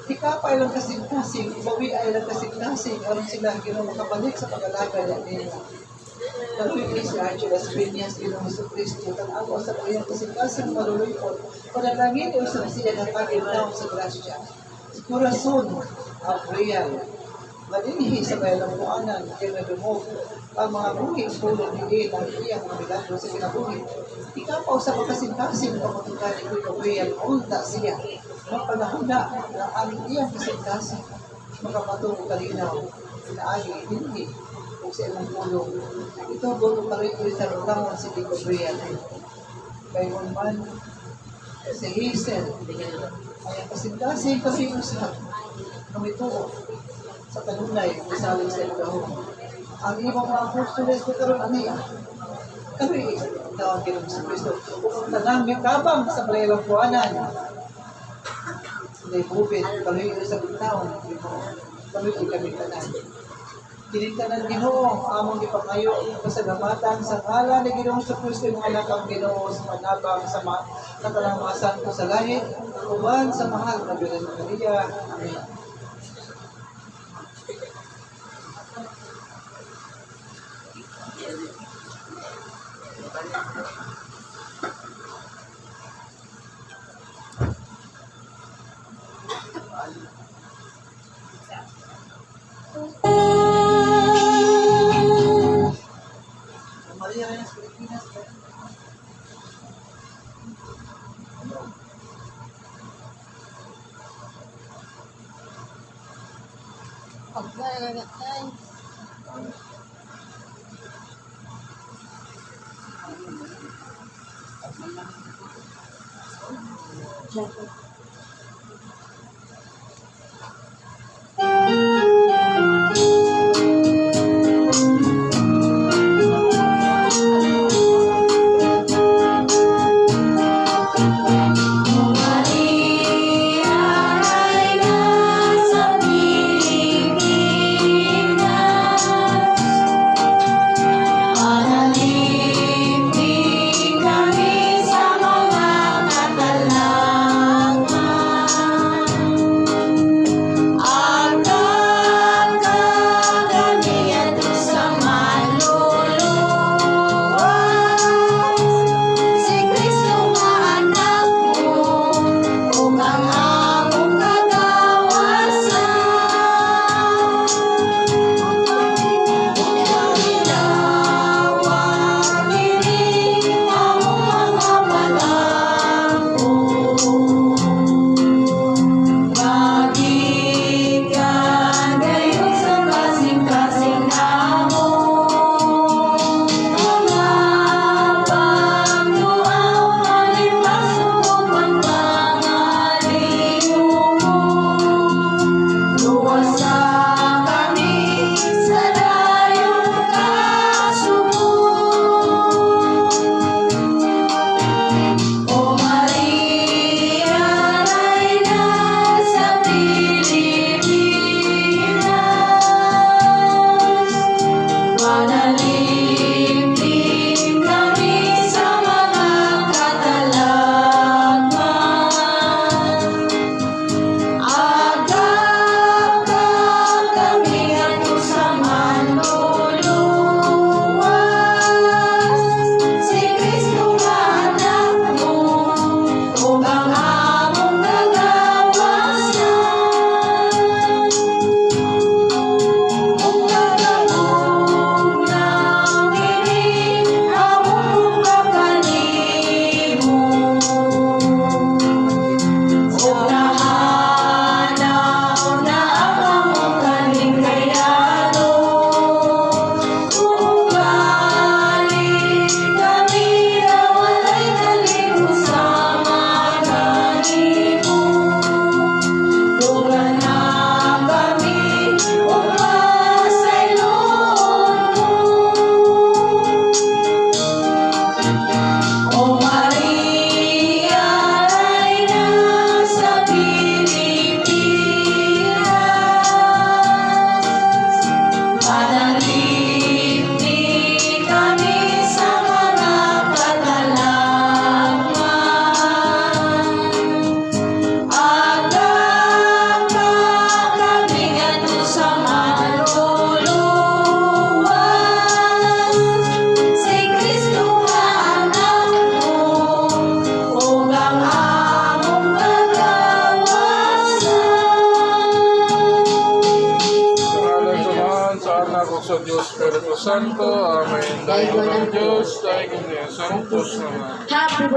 Ika pa ilang kasing-kasing, bawi ay ilang kasing-kasing, aron sila Ginoong makabalik sa pag-alaga niya. Nagpili si Archie Phineas, Ginoong Kristo, tanawa sa kanyang kasing-kasing maluluyot, panalangin o sa siya na pag-ilaw sa grasya. Corazon of real. Malinhi sa bayalang buanan, kaya nadumog ang mga buhing pulong ni ang iyang mga milagro sa kinabuhi. Ikapaw sa makasing-kasing pamatukan ni Kuya unta siya. Mapanahon na ang iyang kasing-kasing makapatong kalinaw. Inaagi hindi kung sa ilang pulong. Ito buong parito sa rutamon si Kuya. Bayon man si Hazel. Ay kasing-kasing pasiusap. Kumituo sa kanunay, isaling sa ilahong. Ang ibang mga apostoles ko karoon aniya. Kami, tawag Ginoong Kristo. Kung tanaming kabang sa balayang buwanan, hindi bubit, kami sa taon, kami tanan. Kinitanan Ginoo, among ipangayo, pasalamatan sa ngalan ni Ginoong Kristo, yung anak ang Ginoo sa manabang sa katalang mga santo sa langit, uban sa mahal na Birhen Maria. Amen. Maria, sa Diyos Espiritu Santo. Amen. Dahil ng Diyos, dahil ng Santos naman. Happy